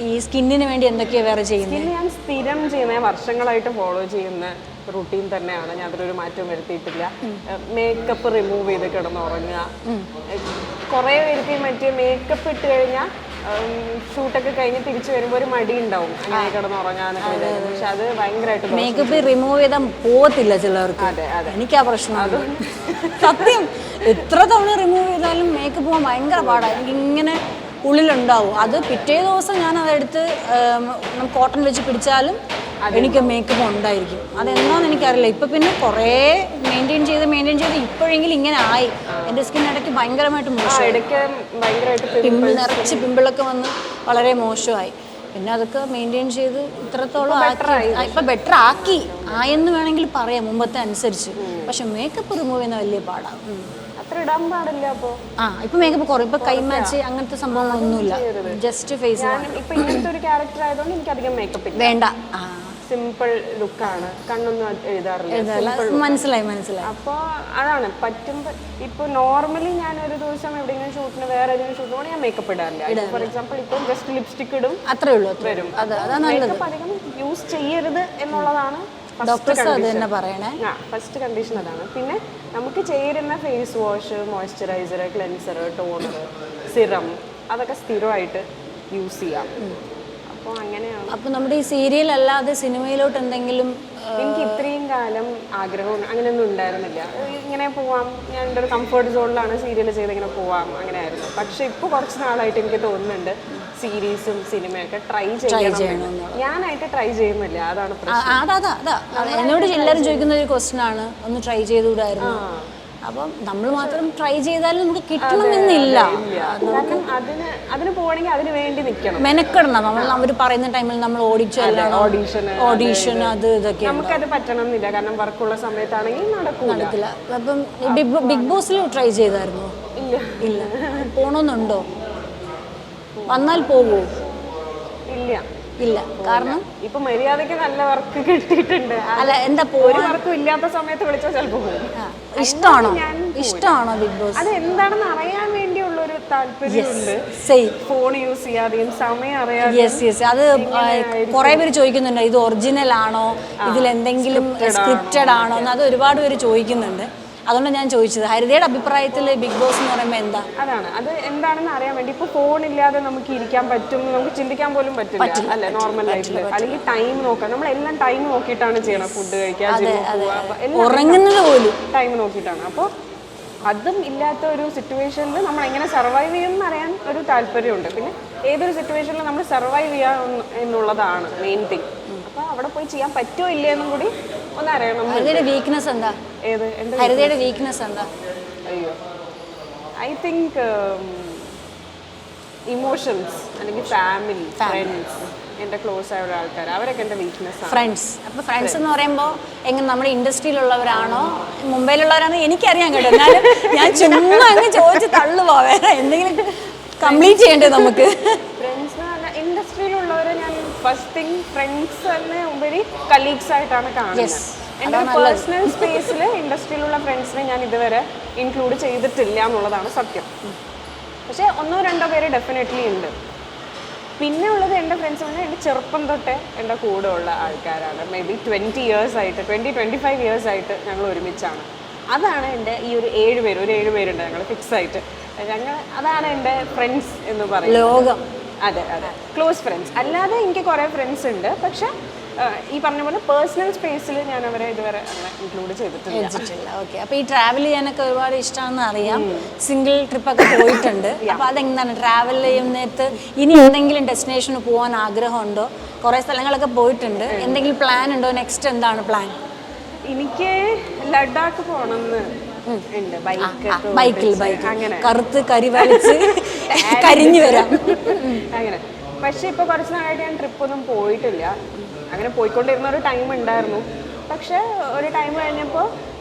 ഈ സ്കിന്നിന് വേണ്ടി എന്തൊക്കെയാ വേറെ ചെയ്യുന്നത്? ഞാൻ സ്ഥിരം ചെയ്യുന്ന വർഷങ്ങളായിട്ട് ഫോളോ ചെയ്യുന്ന റുട്ടീൻ തന്നെയാണ്, ഞാൻ അതിലൊരു മാറ്റം വരുത്തിയിട്ടില്ല. മേക്കപ്പ് റിമൂവ് ചെയ്ത് കിടന്നുറങ്ങുക. കുറേ പേർക്ക് മറ്റേ മേക്കപ്പ് ഇട്ട് കഴിഞ്ഞാൽ ഷൂട്ടൊക്കെ കഴിഞ്ഞ് തിരിച്ചു വരുമ്പോൾ ഒരു മടി ഉണ്ടാവും അങ്ങനെ കിടന്നുറങ്ങാന്നൊക്കെ വിചാരിക്കും. പക്ഷെ അത് ഭയങ്കരമായിട്ട് മേക്കപ്പ് റിമൂവ് ചെയ്താൽ പോകത്തില്ല ചിലർക്ക്. എനിക്ക് ആ പ്രശ്നം സത്യം. എത്ര തവണ റിമൂവ് ചെയ്താലും മേക്കപ്പ് പോകാൻ ഭയങ്കര പാടാണ്. എനിക്കിങ്ങനെ ഉള്ളിലുണ്ടാവും. അത് പിറ്റേ ദിവസം ഞാൻ അതെടുത്ത് കോട്ടൺ വെച്ച് പിടിച്ചാലും എനിക്ക് മേക്കപ്പ് ഉണ്ടായിരിക്കും. അതെന്താണെന്ന് എനിക്കറിയില്ല. ഇപ്പം പിന്നെ കുറേ മെയിൻറ്റെയിൻ ചെയ്ത് ഇപ്പോഴെങ്കിലും ഇങ്ങനെ ആയി. എൻ്റെ സ്കിൻ ഇടയ്ക്ക് ഭയങ്കരമായിട്ട് മോശമായി, നിറച്ച് പിമ്പിളൊക്കെ വന്ന് വളരെ മോശമായി. പിന്നെ അതൊക്കെ മെയിൻറ്റെയിൻ ചെയ്ത് ഇത്രത്തോളം ഇപ്പം ബെറ്റർ ആയെന്ന് വേണമെങ്കിൽ പറയാം മുമ്പത്തെ അനുസരിച്ച്. പക്ഷെ മേക്കപ്പ് റിമൂവ് ചെയ്യുന്ന വലിയ പാടാണ്. ഇപ്പൊ മേക്കപ്പ് കുറയും. ഇപ്പൊ കൈ മാച്ച് അങ്ങനത്തെ സംഭവങ്ങളൊന്നുമില്ല, ജസ്റ്റ് ഫേസ്. വേണ്ട, സിമ്പിൾ ലുക്കാണ്, കണ്ണൊന്നും എഴുതാറില്ല. മനസ്സിലായി. അപ്പോൾ അതാണ് പറ്റുമ്പോൾ. ഇപ്പോൾ നോർമലി ഞാൻ ഒരു ദിവസം എവിടെയെങ്കിലും ഷൂട്ടിന് വേറെ ഏതെങ്കിലും ഷൂട്ടിന് പോകണം, ഞാൻ മേക്കപ്പ് ഇടാറില്ല. ഫോർ എക്സാമ്പിൾ ഇപ്പം ജസ്റ്റ് ലിപ്സ്റ്റിക് ഇടും, അത്രേ ഉള്ളൂ, വരും. മേക്കപ്പ് അധികം യൂസ് ചെയ്യരുത് എന്നുള്ളതാണ് ഫസ്റ്റ് കണ്ടീഷൻ. അതാണ്. പിന്നെ നമുക്ക് ചേരുന്ന face wash, moisturiser, cleanser, toner, serum അതൊക്കെ സ്ഥിരമായിട്ട് യൂസ് ചെയ്യാം. അപ്പോൾ അങ്ങനെയാണ്. അപ്പോൾ നമ്മുടെ ഈ സീരിയൽ അല്ലാതെ സിനിമയിലോട്ട് എന്തെങ്കിലും? എനിക്ക് ഇത്രയും കാലം ആഗ്രഹം അങ്ങനെയൊന്നും ഉണ്ടായിരുന്നില്ല. ഇങ്ങനെ പോവാം, ഞാൻ എൻ്റെ ഒരു കംഫർട്ട് സോണിലാണ് സീരിയൽ ചെയ്ത് ഇങ്ങനെ പോവാം, അങ്ങനെയായിരുന്നു. പക്ഷെ ഇപ്പോൾ കുറച്ച് നാളായിട്ട് എനിക്ക് തോന്നുന്നുണ്ട് സീരീസും സിനിമയൊക്കെ ട്രൈ ചെയ്യണം. ഞാനായിട്ട് ട്രൈ ചെയ്യുന്നില്ല, അതാണ് പ്രശ്നം. എന്നോട് എല്ലാവരും ചോദിക്കുന്ന ഒരു ക്വസ്റ്റ്യൻ ആണ്, ഒന്ന് ട്രൈ ചെയ്തുകൂടായിരുന്നു. അപ്പം നമ്മൾ മാത്രം ട്രൈ ചെയ്താലും നമുക്ക് കിട്ടണമെന്നില്ല. അതിന് പോകണമെങ്കിൽ അതിന് വേണ്ടി നിൽക്കണം, മെനക്കെടണം. അവർ പറയുന്ന ടൈമിൽ നമ്മൾ ഓഡീഷൻ അത് ഇതൊക്കെ നമുക്കത് പറ്റണമെന്നില്ല. കാരണം വർക്കുള്ള സമയത്താണെങ്കിൽ നടക്കില്ല. അപ്പം ബിഗ് ബോസിൽ ട്രൈ ചെയ്തായിരുന്നു? ഇല്ല. പോണമെന്നുണ്ടോ? വന്നാൽ പോവോ? ഇല്ല. കാരണം ഇപ്പൊ മര്യാദക്ക് നല്ല വർക്ക് കിട്ടിയിട്ടുണ്ട്. അല്ല, എന്താ ഒരു വർക്കും ഇല്ലാത്ത സമയത്ത് വിളിച്ചാൽ ചിലപ്പോൾ പോകും. ഇഷ്ടമാണോ ബിഗ് ബോസ്? അത് എന്താണെന്ന് അറിയാൻ വേണ്ടിയുള്ള ഒരു താല്പര്യമുണ്ട്. ഫോൺ യൂസ് ചെയ്യാതെയും സമയം അറിയാതെ. അത് കുറെ പേര് ചോദിക്കുന്നുണ്ട്, ഇത് ഒറിജിനൽ ആണോ, ഇതിൽ എന്തെങ്കിലും സ്ക്രിപ്റ്റഡ് ആണോ എന്ന്. അത് ഒരുപാട് പേര് ചോദിക്കുന്നുണ്ട്. അതുകൊണ്ട് ഞാൻ ചോദിച്ചത്, ഹരിതയുടെ അഭിപ്രായത്തിൽ ബിഗ് ബോസ് എന്ന് പറയുമ്പോൾ എന്താ? അതാണ്, അത് എന്താണെന്ന് അറിയാൻ വേണ്ടി. ഇപ്പൊ ഫോൺ ഇല്ലാതെ നമുക്ക് ഇരിക്കാൻ പറ്റും, നമുക്ക് ചിന്തിക്കാൻ പോലും പറ്റില്ല അല്ലെ നോർമൽ ലൈഫിൽ. അല്ലെങ്കിൽ ടൈം നോക്കാം, നമ്മളെല്ലാം ടൈം നോക്കിയിട്ടാണ് ചെയ്യണം. ഫുഡ് കഴിക്കാൻ, ഉറങ്ങുന്നത് പോലും ടൈം നോക്കിയിട്ടാണ്. അപ്പോൾ അതും ഇല്ലാത്ത ഒരു സിറ്റുവേഷനിൽ നമ്മൾ എങ്ങനെ സർവൈവ് ചെയ്യുമെന്ന് അറിയാൻ ഒരു താല്പര്യമുണ്ട്. പിന്നെ ഏതൊരു സിറ്റുവേഷനിൽ നമ്മൾ സർവൈവ് ചെയ്യുക എന്നുള്ളതാണ് മെയിൻ തിങ്. അപ്പോൾ അവിടെ പോയി ചെയ്യാൻ പറ്റുമോ ഇല്ലയെന്നും കൂടി ഒന്ന് അറിയണം. ഹരിതയുടെ വീക്ക്നെസ് എന്താ? ഏത് എൻ്റെ ഹരിതയുടെ വീക്ക്നെസ് എന്താ? അയ്യോ, ഐ തിങ്ക് ഇമോഷൻസ് അല്ലെങ്കിൽ ഫാമിലി, ഫ്രണ്ട്സ്, എൻ്റെ ക്ലോസ് ആയ ആൾക്കാർ, അവരൊക്കെ എൻ്റെ വീക്ക്നെസ് ആണ്. ഫ്രണ്ട്സ്. അപ്പോൾ ഫ്രണ്ട്സ് എന്ന് പറയുമ്പോൾ എങ്ങനെ നമ്മുടെ ഇൻഡസ്ട്രിയിലുള്ളവരാണോ മുംബൈയിലുള്ളവരാണോ എനിക്കറിയാൻ കേട്ടോ. എന്നാലും ഞാൻ ചുമ്മാ അങ്ങ് ചോദിച്ച് തള്ളുവാ, വേറെ എന്തെങ്കിലും കംപ്ലീറ്റ് ചെയ്യണ്ടേ നമുക്ക്? ഫ്രണ്ട്സ് എന്ന് പറഞ്ഞാൽ ഇൻഡസ്ട്രിയിലുള്ളവരെ ഞാൻ ഫസ്റ്റ് തിങ് ഫ്രണ്ട്സ് തന്നെ ഉപരി കലീഗ്സ് ആയിട്ടാണ് കാണുന്നത്. എൻ്റെ പേഴ്സണൽ സ്പേസിൽ ഇൻഡസ്ട്രിയിലുള്ള ഫ്രണ്ട്സിനെ ഞാൻ ഇതുവരെ ഇൻക്ലൂഡ് ചെയ്തിട്ടില്ല എന്നുള്ളതാണ് സത്യം. പക്ഷേ 1-2 പേര് ഡെഫിനറ്റ്ലി ഉണ്ട്. പിന്നെ ഉള്ളത് എൻ്റെ ഫ്രണ്ട്സ് പറഞ്ഞാൽ എൻ്റെ ചെറുപ്പം തൊട്ടേ എൻ്റെ കൂടെ ഉള്ള ആൾക്കാരാണ്. മേ ബി 20 years ആയിട്ട് 20-25 years ആയിട്ട് ഞങ്ങൾ ഒരുമിച്ചാണ്. അതാണ് എൻ്റെ ഈ ഒരു 7 പേര്, ഒരു 7 പേരുണ്ട് ഞങ്ങൾ ഫിക്സ് ആയിട്ട്. അതാണ് എൻ്റെ ഫ്രണ്ട്സ് എന്ന് പറയുന്നത്. ലോകം. അതെ അതെ, ക്ലോസ് ഫ്രണ്ട്സ്. അല്ലാതെ എനിക്ക് കുറേ ഫ്രണ്ട്സ് ഉണ്ട്, പക്ഷെ ഈ പറഞ്ഞ പോലെ പേഴ്സണൽ സ്പേസിൽ ഞാൻ അവരെ ഇതുവരെ അങ്ങനെ ഇൻക്ലൂഡ് ചെയ്തിട്ടില്ല. ഓക്കെ. അപ്പോൾ ഈ ട്രാവൽ ചെയ്യാനൊക്കെ ഒരുപാട് ഇഷ്ടമാണെന്ന് അറിയാം. സിംഗിൾ ട്രിപ്പൊക്കെ പോയിട്ടുണ്ട്. അപ്പോൾ അതെന്താണ് ട്രാവൽ ചെയ്യുന്നേരത്ത് ഇനി എന്തെങ്കിലും ഡെസ്റ്റിനേഷന് പോകാൻ ആഗ്രഹമുണ്ടോ? കുറേ സ്ഥലങ്ങളൊക്കെ പോയിട്ടുണ്ട്. എന്തെങ്കിലും പ്ലാൻ ഉണ്ടോ? നെക്സ്റ്റ് എന്താണ് പ്ലാൻ? എനിക്ക് ലഡാക്ക് പോകണമെന്ന് ഉണ്ട്. ബൈക്കിൽ അങ്ങനെ കറുത്ത് കരിവലിച്ച് കരിഞ്ഞു വരാം അങ്ങനെ. പക്ഷെ ഇപ്പോൾ കുറച്ച് നാളായിട്ട് ഞാൻ ട്രിപ്പൊന്നും പോയിട്ടില്ല. അങ്ങനെ പോയിക്കൊണ്ടിരുന്ന ഒരു ടൈം ഉണ്ടായിരുന്നു. പക്ഷെ ഒരു ടൈം കഴിഞ്ഞപ്പോൾ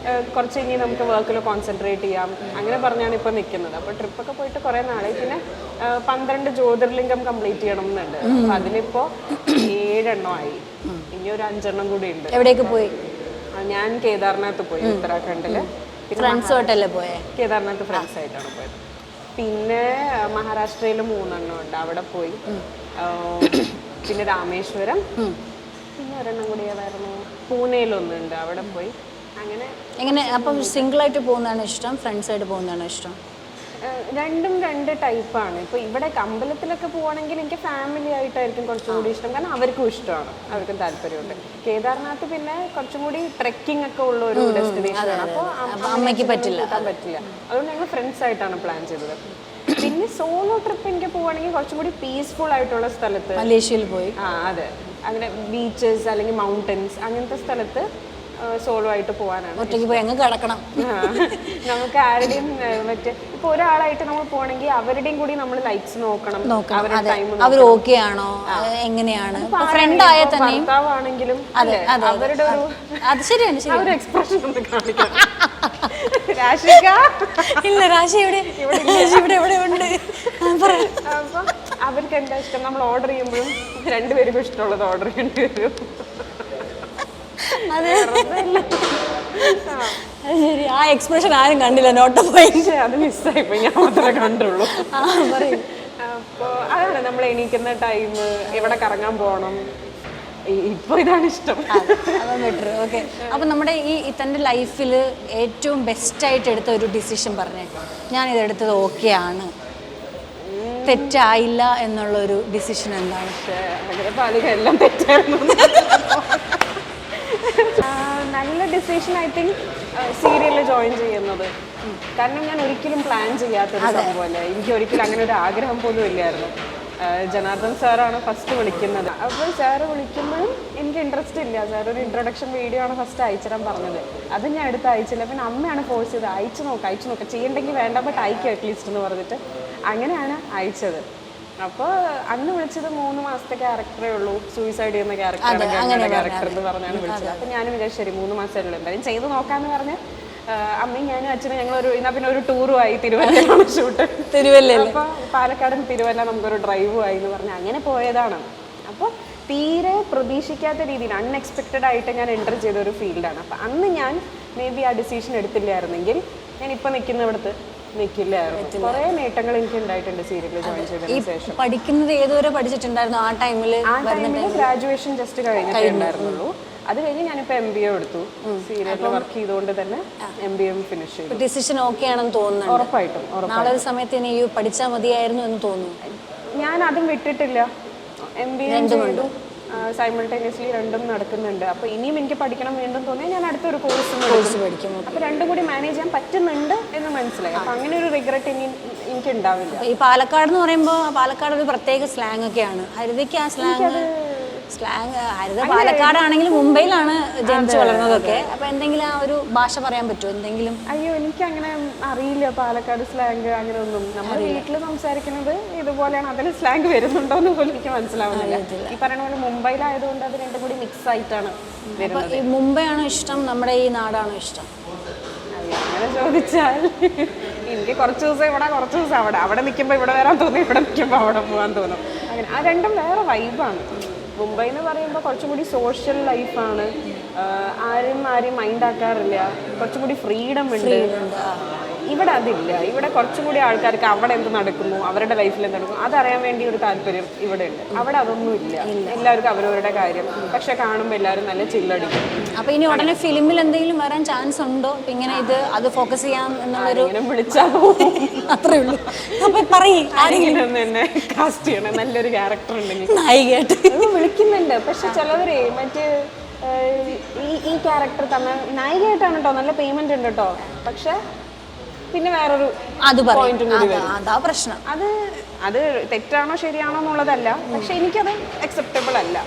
കുറച്ച് ഇനി നമുക്ക് വർക്കിൽ കോൺസെൻട്രേറ്റ് ചെയ്യാം അങ്ങനെ പറഞ്ഞാണ് ഇപ്പോൾ നിൽക്കുന്നത്. അപ്പോൾ ട്രിപ്പൊക്കെ പോയിട്ട് കുറേ നാളായി. പിന്നെ 12 ജ്യോതിർലിംഗം കംപ്ലീറ്റ് ചെയ്യണം എന്നുണ്ട്. അപ്പോൾ അതിലിപ്പോൾ 7 എണ്ണമായി. ഇനി ഒരു 5 എണ്ണം കൂടി ഉണ്ട്. എവിടേക്ക് പോയി? ഞാൻ കേദാർനാഥ് പോയി, ഉത്തരാഖണ്ഡിൽ. ഫ്രണ്ട്സുമായിട്ടല്ലേ പോയേ? കേദാർനാഥ് ഫ്രണ്ട്സ് ആയിട്ടാണ് പോയത്. പിന്നെ മഹാരാഷ്ട്രയിൽ 3 എണ്ണം ഉണ്ട്, അവിടെ പോയി. പിന്നെ രാമേശ്വരം, പിന്നെ ഒരെണ്ണം കൂടി ഏതായിരുന്നു, പൂനെയിലൊന്നുണ്ട്, അവിടെ പോയി. അങ്ങനെ എങ്ങനെ? അപ്പം സിംഗിളായിട്ട് പോകുന്നതാണ് ഇഷ്ടം, ഫ്രണ്ട്സായിട്ട് പോകുന്നതാണ് ഇഷ്ടം? രണ്ടും 2 ടൈപ്പാണ്. ഇപ്പോൾ ഇവിടെ അമ്പലത്തിലൊക്കെ പോകണമെങ്കിൽ എനിക്ക് ഫാമിലി ആയിട്ടായിരിക്കും കുറച്ചും കൂടി ഇഷ്ടം, കാരണം അവർക്കും ഇഷ്ടമാണ്, അവർക്കും താല്പര്യമുണ്ട്. കേദാർനാഥ് പിന്നെ കുറച്ചും കൂടി ട്രെക്കിംഗ് ഒക്കെ ഉള്ള ഒരു ഡെസ്റ്റിനേഷനാണ്. അപ്പോൾ അമ്മയ്ക്ക് പറ്റില്ല. അതുകൊണ്ട് ഞങ്ങൾ ഫ്രണ്ട്സ് ആയിട്ടാണ് പ്ലാൻ ചെയ്തത്. പിന്നെ സോളോ ട്രിപ്പ് എനിക്ക് പോവുകയാണെങ്കിൽ കുറച്ചും കൂടി പീസ്ഫുൾ ആയിട്ടുള്ള സ്ഥലത്ത്, മലേഷ്യയിൽ പോയി. അതെ, അങ്ങനെ ബീച്ചസ് അല്ലെങ്കിൽ മൗണ്ടൻസ് അങ്ങനത്തെ സ്ഥലത്ത് സോളോ ആയിട്ട് പോകാനാണ്. ഒറ്റയ്ക്ക് പോയി അങ്ങ് കിടക്കണം. നമുക്ക് ആരുടെയും മറ്റേ ഇപ്പോൾ ഒരാളായിട്ട് നമ്മൾ പോകണമെങ്കിൽ അവരുടെയും കൂടി നമ്മൾ ലൈക്സ് നോക്കണം, അവരുടെ ടൈം, അവർ ഓക്കെ ആണോ, എങ്ങനെയാണ്. ഫ്രണ്ട് ആയ തന്നെ ഭർത്താവാണെങ്കിലും അവരുടെ ഒരു അത് ശരിയാണ്, ഒരു എക്സ്പ്രഷൻ ഒന്ന് കാണിക്കണം. രാശിക ഇല്ല, രാശി ഇവിടെ ഇവിടെ ഉണ്ട്. അപ്പൊ അവർക്ക് എന്താ ഇഷ്ടം, നമ്മൾ ഓർഡർ ചെയ്യുമ്പോഴും 2 പേർക്കും ഇഷ്ടമുള്ളത് ഓർഡർ ചെയ്യേണ്ടി വരും. ശരി, ആ എക്സ്പ്രഷൻ ആരും കണ്ടില്ല, നോട്ട് പോയിന്റ്. അത് മിസ്സായിപ്പോയി, ഞാൻ മാത്രമേ കണ്ടുള്ളൂ. അപ്പോൾ അതാണ് നമ്മൾ എണീക്കുന്ന ടൈം, എവിടെ കറങ്ങാൻ പോകണം, ഇപ്പോൾ ഇതാണ് ഇഷ്ടം. ബെറ്റർ. ഓക്കെ. അപ്പം നമ്മുടെ തൻ്റെ ലൈഫിൽ ഏറ്റവും ബെസ്റ്റായിട്ട് എടുത്ത ഒരു ഡിസിഷൻ പറഞ്ഞേ. ഞാനിതെടുത്തത് ഓക്കെ ആണ്, തെറ്റായില്ല എന്നുള്ളൊരു ഡിസിഷൻ എന്താണ്? അങ്ങനെ പാലിക എല്ലാം തെറ്റായിരുന്നു. നല്ല ഡിസിഷൻ ഐ തിങ്ക് സീരിയലിൽ ജോയിൻ ചെയ്യുന്നത്. കാരണം ഞാൻ ഒരിക്കലും പ്ലാൻ ചെയ്യാത്തൊരു സംഭവമല്ലേ, എനിക്ക് ഒരിക്കലും അങ്ങനെ ഒരു ആഗ്രഹം പോലും ഇല്ലായിരുന്നു. ജനാർദ്ദൻ സാറാണ് ഫസ്റ്റ് വിളിക്കുന്നത്. അപ്പോൾ സാറ് വിളിക്കുമ്പോഴും എനിക്ക് ഇൻട്രസ്റ്റ് ഇല്ല. സാർ ഒരു ഇൻട്രൊഡക്ഷൻ വീഡിയോ ആണ് ഫസ്റ്റ് അയച്ചിടാൻ പറഞ്ഞത്. അത് ഞാൻ എടുത്ത് അയച്ചില്ല. പിന്നെ അമ്മയാണ് ഫോഴ്സ് ചെയ്ത് അയച്ചു നോക്കാം, ചെയ്യണ്ടെങ്കിൽ വേണ്ട, ബട്ട് അയക്കും അറ്റ്ലീസ്റ്റ് എന്ന് പറഞ്ഞിട്ട് അങ്ങനെയാണ് അയച്ചത്. അപ്പോൾ അന്ന് വിളിച്ചത് 3 മാസത്തെ ക്യാരക്ടറേ ഉള്ളൂ, സൂയിസൈഡ് ചെയ്യുന്ന ക്യാരക്ടർ എന്ന് പറഞ്ഞാണ് വിളിച്ചത്. അപ്പോൾ ഞാൻ വിചാരിച്ചു ശരി 3 മാസമല്ലേ, എന്തായാലും ചെയ്ത് നോക്കാമെന്ന് പറഞ്ഞ് അമ്മയും ഞാനും അച്ഛനും ഞങ്ങളൊരു പിന്നെ ഒരു ടൂറും ആയി. തിരുവല്ലയിലാണ് ഷൂട്ട്. അപ്പോൾ പാലക്കാട് തിരുവല്ല നമുക്കൊരു ഡ്രൈവും ആയി എന്ന് പറഞ്ഞ് അങ്ങനെ പോയതാണ്. അപ്പോൾ തീരെ പ്രതീക്ഷിക്കാത്ത രീതിയിൽ അൺഎക്സ്പെക്റ്റഡ് ആയിട്ട് ഞാൻ എൻ്റർ ചെയ്ത ഒരു ഫീൽഡാണ്. അപ്പോൾ അന്ന് ഞാൻ മേ ബി ആ ഡിസിഷൻ എടുത്തില്ലായിരുന്നെങ്കിൽ ഞാൻ ഇപ്പോൾ നിൽക്കുന്നിടത്ത് നിൽക്കില്ലായിരുന്നു. കുറേ നേട്ടങ്ങൾ എനിക്ക് ഉണ്ടായിട്ടുണ്ട് സീരിയലിൽ ജോയിൻ ചെയ്തതിന് ശേഷം. പഠിക്കുന്നത് ഏതുവരെ പഠിച്ചിട്ടുണ്ടായിരുന്നു ആ ടൈമിൽ? ഗ്രാജുവേഷൻ ജസ്റ്റ് കഴിഞ്ഞിട്ടുണ്ടായിരുന്നുള്ളൂ. അത് കഴിഞ്ഞ് ഞാനിപ്പോൾ MBA എടുത്തു. സീരിയലിൽ വർക്ക് ചെയ്തുകൊണ്ട് തന്നെ MBA ഫിനിഷ് ചെയ്തു. ഡിസിഷൻ ഓക്കെ ആണെന്ന് തോന്നുന്നു. ഉറപ്പായിട്ടും. നാളെ ഒരു സമയത്ത് ഇനി പഠിച്ചാൽ മതിയായിരുന്നു എന്ന് തോന്നുന്നു. ഞാൻ അതും വിട്ടിട്ടില്ല. MBA ചെയ്തു, സൈമൾട്ടേനിയസ്ലി 2ഉം നടക്കുന്നുണ്ട്. അപ്പോൾ ഇനിയും എനിക്ക് പഠിക്കണം വീണ്ടും തോന്നിയാൽ ഞാൻ അടുത്തൊരു കോഴ്സ് പഠിക്കും. അപ്പോൾ 2ഉം കൂടി മാനേജ് ചെയ്യാൻ പറ്റുന്നുണ്ട് എന്ന് മനസ്സിലായി. അപ്പോൾ അങ്ങനെ ഒരു റിഗ്രറ്റ് എനിക്ക് ഉണ്ടാവില്ല. ഈ പാലക്കാട് എന്ന് പറയുമ്പോൾ പാലക്കാട് ഒരു പ്രത്യേക സ്ലാങ് ഒക്കെയാണ്. ഹരിതയ്ക്ക് ആ സ്ലാങ് സ്ലാങ് ഹരിത പാലക്കാടാണെങ്കിലും മുംബൈയിലാണ് ജനിച്ചു വളർന്നതൊക്കെ. അപ്പൊ എന്തെങ്കിലും ആ ഒരു ഭാഷ പറയാൻ പറ്റുമോ എന്തെങ്കിലും? അയ്യോ, എനിക്ക് അങ്ങനെ അറിയില്ല പാലക്കാട് സ്ലാങ് അങ്ങനെ ഒന്നും. നമ്മൾ വീട്ടിൽ സംസാരിക്കുന്നത് ഇതുപോലെയാണ്, അതിൽ സ്ലാങ് വരുന്നുണ്ടോ എന്ന് പോലും എനിക്ക് മനസ്സിലാവുന്നില്ല. ഈ പറയുന്ന പോലെ മുംബൈയിലായതുകൊണ്ട് അത് രണ്ടും കൂടി മിക്സ് ആയിട്ടാണ് വരുന്നത്. ഈ മുംബൈ ആണോ ഇഷ്ടം, നമ്മുടെ ഈ നാടാണോ ഇഷ്ടം? അയ്യോ, അങ്ങനെ ചോദിച്ചാൽ എനിക്ക് കുറച്ച് ദിവസം ഇവിടെ, കുറച്ച് ദിവസം അവിടെ. അവിടെ നിൽക്കുമ്പോൾ ഇവിടെ വരാൻ തോന്നും, ഇവിടെ നിൽക്കുമ്പോൾ അവിടെ പോകാൻ തോന്നും. അങ്ങനെ ആ രണ്ടും വേറെ വൈബാണ്. മുംബൈ എന്ന് പറയുമ്പോൾ കുറച്ചും കൂടി സോഷ്യൽ ലൈഫാണ്, ആരും മൈൻഡ് ആക്കാറില്ല, കുറച്ചും കൂടി ഫ്രീഡം ഉണ്ട്. ഇവിടെ അതില്ല. ഇവിടെ കുറച്ചും കൂടി ആൾക്കാർക്ക് അവിടെ എന്ത് നടക്കുന്നു, അവരുടെ ലൈഫിൽ എന്ത് നടക്കുന്നു അതറിയാൻ വേണ്ടി ഒരു താല്പര്യം ഇവിടെ ഉണ്ട്. അവിടെ അതൊന്നും ഇല്ല. എല്ലാവർക്കും അവരവരുടെ കാര്യം. പക്ഷെ കാണുമ്പോൾ എല്ലാവരും നല്ല ചില്ലടിക്കും. അപ്പൊ ഇനി ഉടനെ ഫിലിമിൽ എന്തെങ്കിലും വരാൻ ചാൻസ് ഉണ്ടോ? ഇങ്ങനെ അത് ഫോക്കസ് ചെയ്യാം എന്നുള്ളൊരു വിളിച്ചാൽ പോകും, അത്രേ ഉള്ളൂ. അപ്പൊ പറയും ആരെങ്കിലും എന്നെ കാസ്റ്റ് ചെയ്യണം, നല്ലൊരു ക്യാരക്ടർ ഉണ്ടെങ്കിൽ നായികയായിട്ട് വിളിക്കുന്നുണ്ട്. പക്ഷെ ചിലവരെ മറ്റേ ഈ ക്യാരക്ടർ തന്നെ നായികയായിട്ടാണ് കേട്ടോ, നല്ല പേയ്മെന്റ് ഉണ്ട് കേട്ടോ. പക്ഷെ പിന്നെ വേറൊരു പോയിന്റും കൂടി വരും. അതാ പ്രശ്നം. അത് തെറ്റാണോ ശരിയാണോ എന്നുള്ളതല്ല, പക്ഷെ എനിക്കത് അക്സെപ്റ്റബിൾ അല്ല.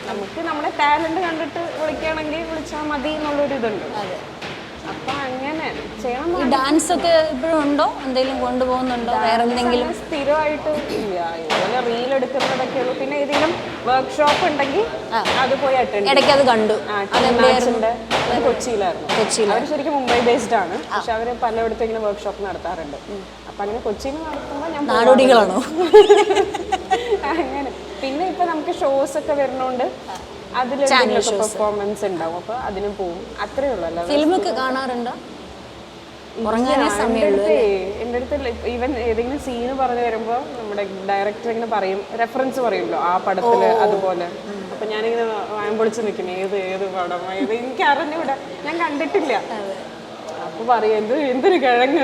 നമുക്ക് നമ്മുടെ ടാലന്റ് കണ്ടിട്ട് വിളിക്കുകയാണെങ്കിൽ വിളിച്ചാൽ മതി എന്നുള്ളൊരു ഇതുണ്ട്. അപ്പൊ അങ്ങനെ ചെയ്യണം. ഈ ഡാൻസ് ഒക്കെ ഇപ്പോഴും ഉണ്ടോ? എന്തെങ്കിലും കൊണ്ടുപോകുന്നുണ്ടോ? വേറെ എന്തെങ്കിലും സ്ഥിരമായിട്ട് ഇല്ല. ഇതുപോലെ റീൽ എടുക്കുന്നതൊക്കെ ഉള്ളൂ. പിന്നെ ഏതെങ്കിലും വർക്ക്ഷോപ്പ് ഉണ്ടെങ്കിൽ അത് പോയി അറ്റൻഡ്. ഇടയ്ക്ക് അത് കണ്ടു. കൊച്ചിയിലായിരുന്നു. അവർ ശരിക്കും മുംബൈ ബേസ്ഡ് ആണ്, പക്ഷെ അവര് പലയിടത്തും ഇങ്ങനെ വർക്ക്ഷോപ്പ് നടത്താറുണ്ട്. അപ്പൊ അങ്ങനെ കൊച്ചിയിൽ നടത്തുമ്പോൾ ഞാൻ നാടോടികളാണോ അങ്ങനെ. പിന്നെ ഇപ്പൊ നമുക്ക് ഷോസ് ഒക്കെ വരുന്നോണ്ട് അതിലൊക്കെ പെർഫോമൻസ് ഉണ്ടാവും. അപ്പൊ അതിന് പോവും, അത്രേ ഉള്ളൂ. ഫിലിമൊക്കെ കാണാറുണ്ടോ? എൻ്റെ അടുത്ത് ഈവൻ ഏതെങ്കിലും സീന് പറഞ്ഞു വരുമ്പോൾ നമ്മുടെ ഡയറക്ടർ ഇങ്ങനെ പറയും, റെഫറൻസ് പറയുമല്ലോ ആ പടത്തില് അതുപോലെ. അപ്പൊ ഞാനിങ്ങനെ വായമ്പൊളിച്ച് നിൽക്കും, ഏത് പടം എനിക്ക് അറിഞ്ഞൂടാ, ഞാൻ കണ്ടിട്ടില്ല. അപ്പൊ പറയും എന്തൊരു കിഴങ്ങ്.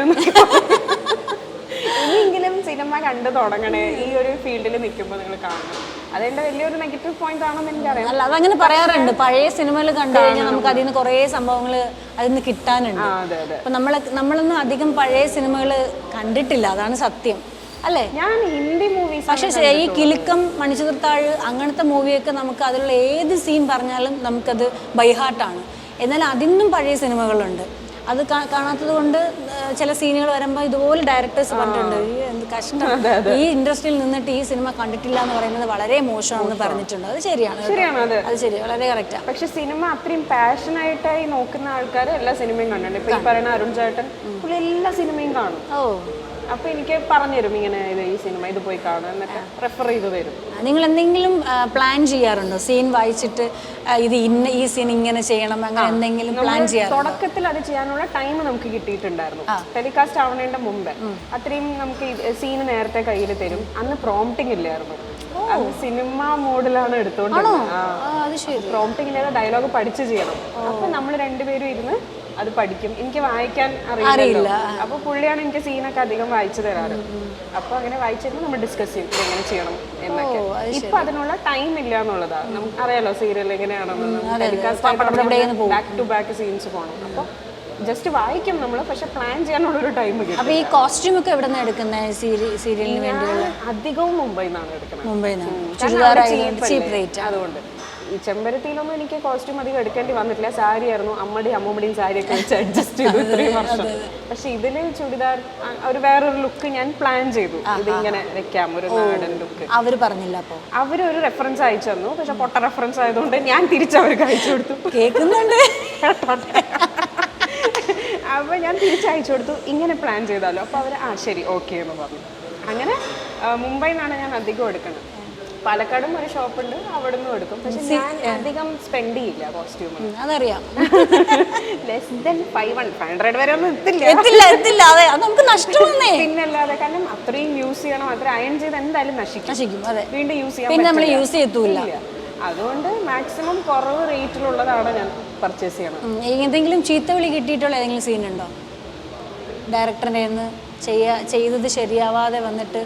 ഇനിയെങ്കിലും സിനിമ കണ്ടു തുടങ്ങണേ, ഈ ഒരു ഫീൽഡിൽ നിൽക്കുമ്പോൾ നിങ്ങൾ കാണണം. അതെന്റെ വലിയൊരു നെഗറ്റീവ് പോയിന്റ് ആണെന്ന് എനിക്കറിയാം. അല്ല, അതങ്ങനെ പറയാറുണ്ട്. പഴയ സിനിമകൾ കണ്ടു കഴിഞ്ഞാൽ നമുക്ക് അതിൽ നിന്ന് കുറേ സംഭവങ്ങൾ അതിൽ നിന്ന് കിട്ടാനുണ്ട്. അപ്പൊ നമ്മളൊന്നും അധികം പഴയ സിനിമകൾ കണ്ടിട്ടില്ല, അതാണ് സത്യം അല്ലേ? ഞാൻ ഹിന്ദി മൂവീസ്, പക്ഷെ ഈ കിലുക്കം, മണിച്ചിത്രത്താഴ് അങ്ങനത്തെ മൂവിയൊക്കെ നമുക്ക് അതിലുള്ള ഏത് സീൻ പറഞ്ഞാലും നമുക്കത് ബൈഹാർട്ടാണ്. എന്നാൽ അതിന്നും പഴയ സിനിമകളുണ്ട്. അത് കാണാത്തത് കൊണ്ട് ചില സീനുകൾ വരുമ്പോൾ ഇതുപോലെ ഡയറക്ടേഴ്സ് പറഞ്ഞിട്ടുണ്ട്, എന്ത് കഷ്ടം, ഈ ഇൻഡസ്ട്രിയിൽ നിന്നിട്ട് ഈ സിനിമ കണ്ടിട്ടില്ല എന്ന് പറയുന്നത് വളരെ മോശമാണെന്ന് പറഞ്ഞിട്ടുണ്ട്. അത് ശരിയാണ്, അത് ശരി, വളരെ കറക്റ്റാണ്. പക്ഷെ സിനിമ അത്രയും പാഷനായിട്ടായി നോക്കുന്ന ആൾക്കാർ എല്ലാ സിനിമയും കണ്ടിട്ടുണ്ട്. ഇപ്പൊ ഈ പറയുന്ന അരുൺ ചേട്ടൻ പുള്ളി എല്ലാ സിനിമയും കാണും. അപ്പൊ എനിക്ക് പറഞ്ഞുതരും, ഇങ്ങനെ ഈ സിനിമ ഇത് പോയി കാണും എന്നൊക്കെ റെഫർ ചെയ്ത് തരും. നിങ്ങൾ എന്തെങ്കിലും പ്ലാൻ ചെയ്യാറുണ്ടോ? സീൻ വായിച്ചിട്ട് ഈ സീൻ ഇങ്ങനെ ചെയ്യണം, അങ്ങനെ എന്തെങ്കിലും പ്ലാൻ ചെയ്യാറുണ്ടോ? തുടക്കത്തിൽ അത് ചെയ്യാനുള്ള ടൈം നമുക്ക് കിട്ടിയിട്ടുണ്ടായിരുന്നു. ടെലികാസ്റ്റ് ആവുന്നതിന്റെ മുമ്പ് അത്രയും നമുക്ക് സീന് നേരത്തെ കയ്യിൽ തരും. അന്ന് പ്രോംപ്റ്റിംഗ് ഇല്ലായിരുന്നു, അത് സിനിമ മോഡിലാണ് എടുത്തോണ്ടിരുന്നത്. പ്രോംപ്റ്റിംഗ് ഇല്ലാതെ ഡയലോഗ് പഠിച്ച് ചെയ്യണം. അപ്പൊ നമ്മൾ രണ്ടുപേരും ഇരുന്ന് അത് പഠിക്കും. എനിക്ക് വായിക്കാൻ അറിയില്ല. അപ്പൊ പുള്ളിയാണ് എനിക്ക് സീനൊക്കെ അധികം വായിച്ചു തരാറ്. അപ്പൊ അങ്ങനെ വായിച്ചിരുന്നു നമ്മൾ ഡിസ്കസ് ചെയ്യും എങ്ങനെ ചെയ്യണം എന്നൊക്കെ. ഇപ്പൊ അതിനുള്ള ടൈം ഇല്ല എന്നുള്ളതാണ്. നമുക്ക് അറിയാലോ സീരിയൽ എങ്ങനെയാണെന്ന്, ബാക്ക് ടു ബാക്ക് സീൻസ് പോകണം. അപ്പൊ ജസ്റ്റ് വായിക്കും നമ്മള്, പക്ഷെ പ്ലാൻ ചെയ്യാനുള്ളൊരു ടൈം കിട്ടും. അപ്പൊ ഈ കോസ്റ്റ്യൂം ഒക്കെ എവിടെ നിന്നാണ് എടുക്കുന്നത് സീരിയലിന് വേണ്ടിയുള്ള? അധികവും മുംബൈന്നാണ് എടുക്കുന്നത്. അതുകൊണ്ട് ഈ ചെമ്പരത്തിയിലൊന്നും എനിക്ക് കോസ്റ്റ്യൂം അധികം എടുക്കേണ്ടി വന്നിട്ടില്ല. സാരി ആയിരുന്നു, അമ്മയുടെയും സാരിയൊക്കെ വെച്ച് അഡ്ജസ്റ്റ് ചെയ്തു ഇത്രയും വർഷം. പക്ഷെ ഇതില് ചുടിദാർ ഒരു വേറൊരു ലുക്ക് ഞാൻ പ്ലാൻ ചെയ്തു, ഇതിങ്ങനെ വെക്കാം, ഒരു നാടൻ ലുക്ക്. അവര് പറഞ്ഞില്ല? അപ്പൊ അവരൊരു റെഫറൻസ് അയച്ചു തന്നു, പക്ഷെ പൊട്ട റെഫറൻസ് ആയതുകൊണ്ട് ഞാൻ തിരിച്ചവർക്ക് അയച്ചു കൊടുത്തു. കേൾക്കുന്നുണ്ട്. അപ്പൊ ഞാൻ തിരിച്ചയച്ചു കൊടുത്തു, ഇങ്ങനെ പ്ലാൻ ചെയ്താലോ? അപ്പൊ അവര് ശരി ഓക്കെ എന്ന് പറഞ്ഞു. അങ്ങനെ മുംബൈന്നാണ് ഞാൻ അധികം എടുക്കുന്നത്. പാലക്കാടും ഒരു ഷോപ്പുണ്ട്, അവിടെ നിന്നും എടുക്കും. പക്ഷെ ഞാൻ അധികം സ്പെൻഡ് ചെയ്യില്ല കോസ്റ്റ്യൂം. അതറിയാം. ലെസ് ദൻ 500 വരെ ഒന്നും എത്തില്ല. നമുക്ക് നഷ്ടമാണ്. പിന്നല്ലാതെ, കാരണം അത്രയും യൂസ് ചെയ്യണം, അത്ര അയൺ ചെയ്ത് എന്തായാലും നശിക്കും. വീണ്ടും യൂസ് ചെയ്യാൻ. അതുകൊണ്ട് മാക്സിമം കുറവ് റേറ്റിലുള്ളതാണ് ഞാൻ പർച്ചേസ് ചെയ്യണം. ഏതെങ്കിലും ചീത്തവിളി കിട്ടിയിട്ടുള്ള ഏതെങ്കിലും സീൻ ഉണ്ടോ? ഡയറക്ടറിൻ്റെ നിന്ന് ചെയ്തത് ശരിയാവാതെ വന്നിട്ട്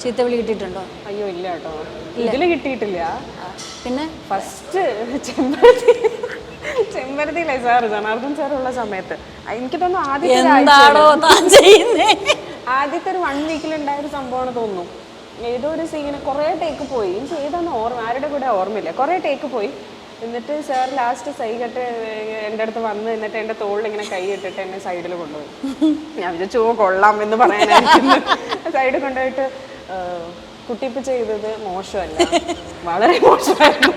ചീത്തവിളി കിട്ടിയിട്ടുണ്ടോ? അയ്യോ ഇല്ല കേട്ടോ, ഇതില് കിട്ടിയിട്ടില്ല. പിന്നെ ഫസ്റ്റ് ചെമ്പരത്തിയില്ലേ സാറ്, ജനാർദ്ദൻ സാറുള്ള സമയത്ത് എനിക്ക് തോന്നുന്നു ആദ്യത്തെ ഒരു 1 വീക്കിലുണ്ടായൊരു സംഭവമാണ് തോന്നുന്നു. ഏതോ ഒരു സീന് കുറേ ടേക്ക് പോയി, എനിക്ക് ഏതാന്ന് ആരുടെ കൂടെ ഓർമ്മയില്ല, കുറേ ടേക്ക് പോയി. എന്നിട്ട് സാർ ലാസ്റ്റ് സൈകട്ട് എൻ്റെ അടുത്ത് വന്ന് എന്നിട്ട് എൻ്റെ തോളിൽ ഇങ്ങനെ കൈ ഇട്ടിട്ട് എന്നെ സൈഡിൽ കൊണ്ടുപോയി. ഞാൻ വിചാരിച്ചു കൊള്ളാം എന്ന് പറയാനായിരിക്കുന്നു. സൈഡിൽ കൊണ്ടുപോയിട്ട് കുട്ടിപ്പ് ചെയ്തത് മോശമല്ല, വളരെ മോശമായിരുന്നു.